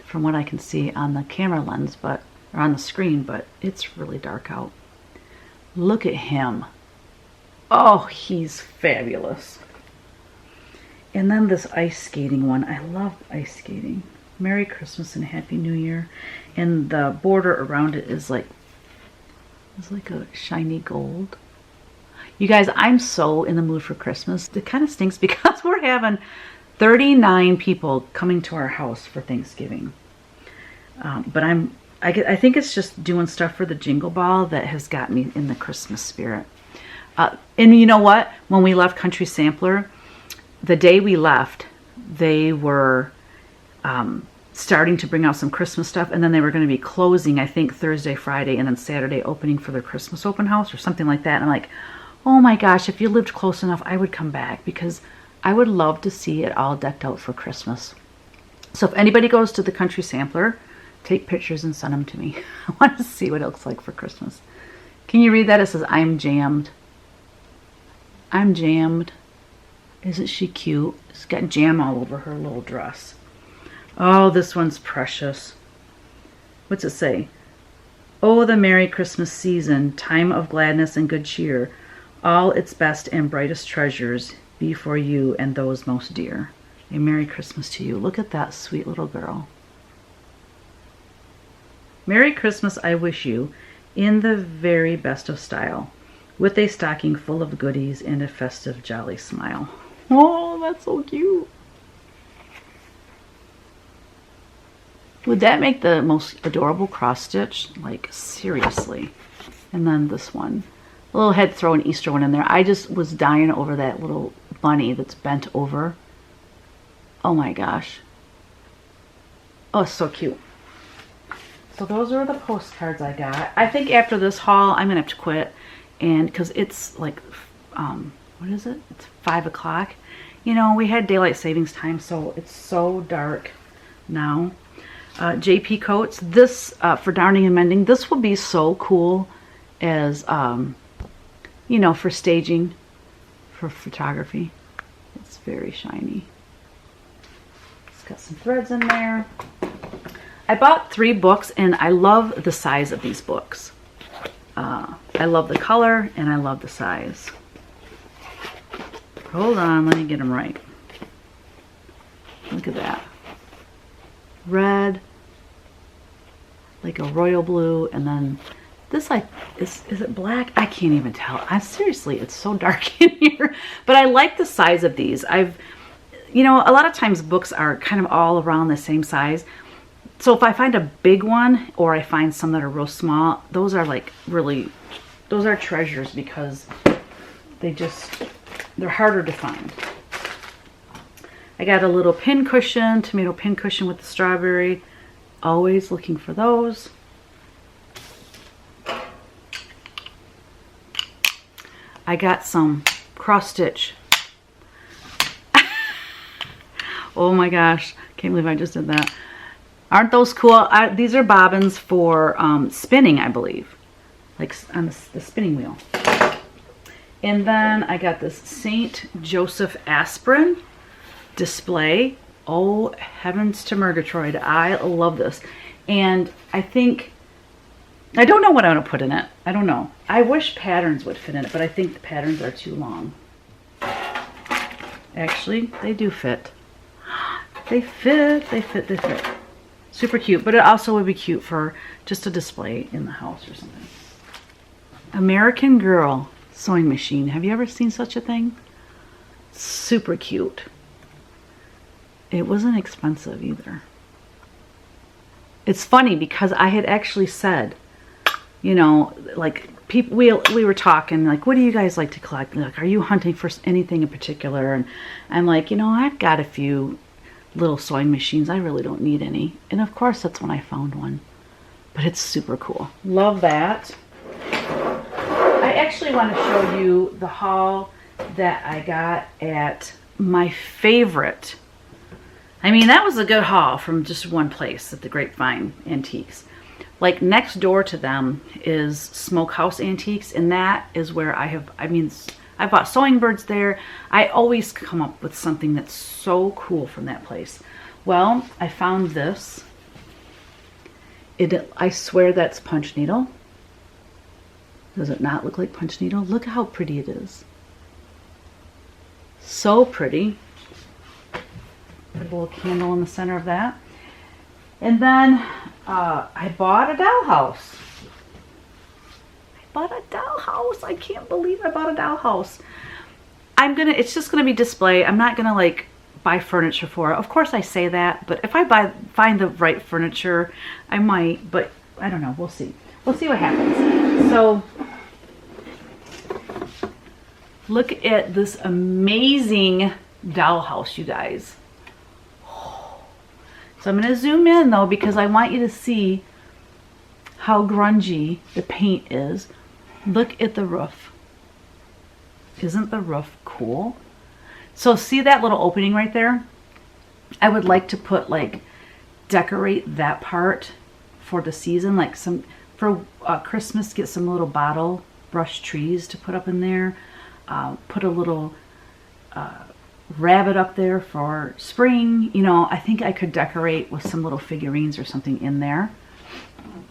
from what I can see on the camera lens, or on the screen, but it's really dark out. Look at him. Oh, he's fabulous. And then this ice skating one. I love ice skating. Merry Christmas and Happy New Year. And the border around it is like, it's like a shiny gold. You guys, I'm so in the mood for Christmas. It kind of stinks because we're having 39 people coming to our house for Thanksgiving. But I think it's just doing stuff for the Jingle Ball that has got me in the Christmas spirit. And you know what? When we left Country Sampler, the day we left, they were starting to bring out some Christmas stuff, and then they were going to be closing, I think, Thursday, Friday, and then Saturday opening for their Christmas open house or something like that. And I'm like, oh my gosh, if you lived close enough, I would come back because I would love to see it all decked out for Christmas. So if anybody goes to the Country Sampler, take pictures and send them to me. I want to see what it looks like for Christmas. Can you read that? It says, I'm jammed. I'm jammed. Isn't she cute? She's got jam all over her little dress. Oh, this one's precious. What's it say? Oh, the Merry Christmas season, time of gladness and good cheer. All its best and brightest treasures be for you and those most dear. A Merry Christmas to you. Look at that sweet little girl. Merry Christmas I wish you in the very best of style, with a stocking full of goodies and a festive jolly smile. Oh, that's so cute. Would that make the most adorable cross stitch? Like, seriously. And then this one. A little head throw an Easter one in there. I just was dying over that little bunny that's bent over. Oh my gosh. Oh, it's so cute. So those are the postcards I got. I think after this haul, I'm going to have to quit. And because it's like, what is it? It's 5 o'clock. You know, we had daylight savings time, so it's so dark now. JP coats. This, for darning and mending, this will be so cool as, you know, for staging, for photography. It's very shiny. It's got some threads in there. I bought 3 books, and I love the size of these books. I love the color, and I love the size. Hold on, let me get them right. Look at that. Red, like a royal blue, and then this, like, is it black? I can't even tell. Seriously, it's so dark in here. But I like the size of these. You know, a lot of times books are kind of all around the same size. So if I find a big one, or I find some that are real small, those are like really, those are treasures because they're harder to find. I got a little pin cushion, tomato pin cushion with the strawberry. Always looking for those. I got some cross stitch. Oh my gosh, can't believe I just did that. Aren't those cool? These are bobbins for spinning, I believe. Like on the spinning wheel. And then I got this St. Joseph aspirin display. Oh, heavens to Murgatroyd. I love this. And I don't know what I'm going to put in it. I don't know. I wish patterns would fit in it, but I think the patterns are too long. Actually, they do fit. They fit. Super cute, but it also would be cute for just a display in the house or something. American Girl sewing machine. Have you ever seen such a thing? Super cute. It wasn't expensive either. It's funny because I had actually said, you know, like people, we were talking like, what do you guys like to collect? Like, are you hunting for anything in particular? And I'm like, you know, I've got a few little sewing machines. I really don't need any. And of course, that's when I found one. But it's super cool. Love that. I actually want to show you the haul that I got at my favorite. I mean, that was a good haul from just one place at the Grapevine Antiques. Like next door to them is Smokehouse Antiques, and that is where I bought sewing birds there. I always come up with something that's so cool from that place. Well, I found this. I swear that's punch needle. Does it not look like punch needle? Look how pretty it is. So pretty. Put a little candle in the center of that. And then I bought a dollhouse. I can't believe I bought a dollhouse. It's just gonna be display. I'm not gonna like buy furniture for it. Of course I say that, but if I find the right furniture, I might, but I don't know, we'll see. We'll see what happens. So look at this amazing dollhouse, you guys. So I'm going to zoom in though because I want you to see how grungy the paint is. Look at the roof. Isn't the roof cool? So see that little opening right there? I would like to put like, decorate that part for the season, like for Christmas, get some little bottle brush trees to put up in there. Put a little rabbit up there for spring. You know, I think I could decorate with some little figurines or something in there.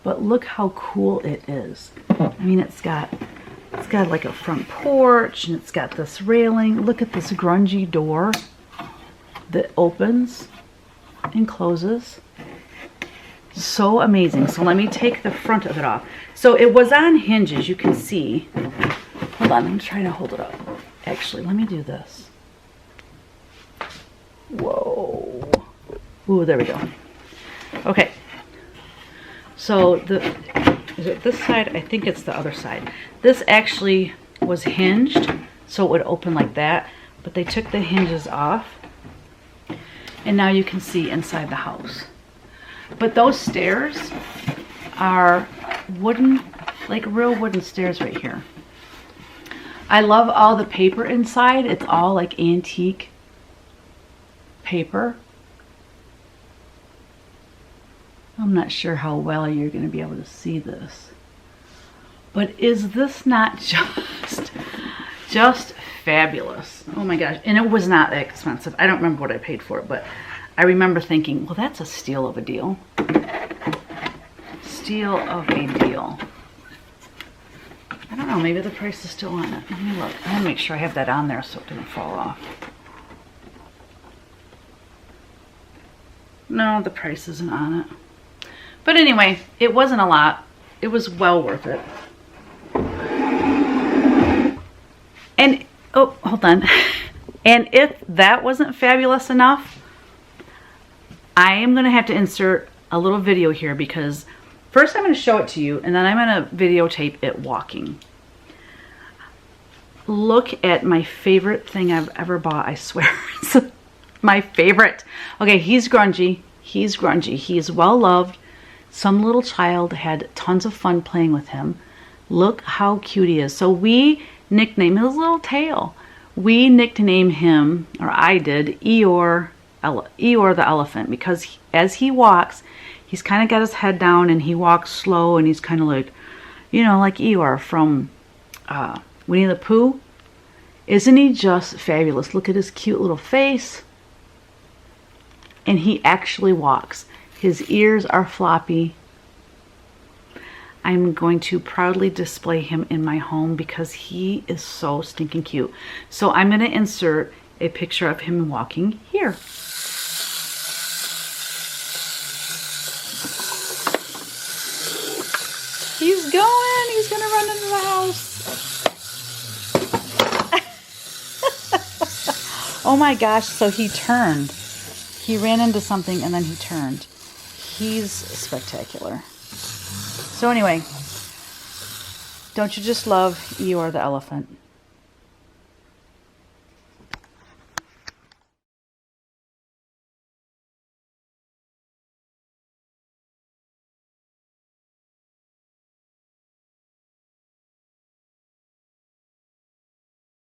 But look how cool it is. I mean, it's got like a front porch and it's got this railing. Look at this grungy door that opens and closes. So amazing. So let me take the front of it off. So it was on hinges, you can see. Hold on, I'm trying to hold it up. Actually, let me do this. Whoa. Ooh, there we go. Okay. So is it this side? I think it's the other side. This actually was hinged, so it would open like that, but they took the hinges off. And now you can see inside the house. But those stairs are wooden, like real wooden stairs right here. I love all the paper inside. It's all like antique paper. I'm not sure how well you're going to be able to see this. But is this not just fabulous? Oh my gosh. And it was not that expensive. I don't remember what I paid for it, but I remember thinking, well, that's a steal of a deal. Steal of a deal. I don't know, maybe the price is still on it. Let me look. I want to make sure I have that on there so it doesn't fall off. No, the price isn't on it. But anyway, it wasn't a lot. It was well worth it. And, oh, hold on. And if that wasn't fabulous enough, I am going to have to insert a little video here because first I'm going to show it to you and then I'm going to videotape it walking. Look at my favorite thing I've ever bought, I swear. It's my favorite. Okay, he's grungy. He's grungy. He is well loved. Some little child had tons of fun playing with him. Look how cute he is. So we nicknamed his little tail. We nicknamed him, or I did, Eeyore the elephant, because as he walks, he's kind of got his head down and he walks slow and he's kind of like, you know, like Eeyore from Winnie the Pooh. Isn't he just fabulous? Look at his cute little face. And he actually walks. His ears are floppy. I'm going to proudly display him in my home because he is so stinking cute. So I'm going to insert a picture of him walking here. He's going. He's going to run into the house. Oh my gosh. So he turned. He ran into something and then he turned. He's spectacular. So anyway, don't you just love Eeyore the elephant?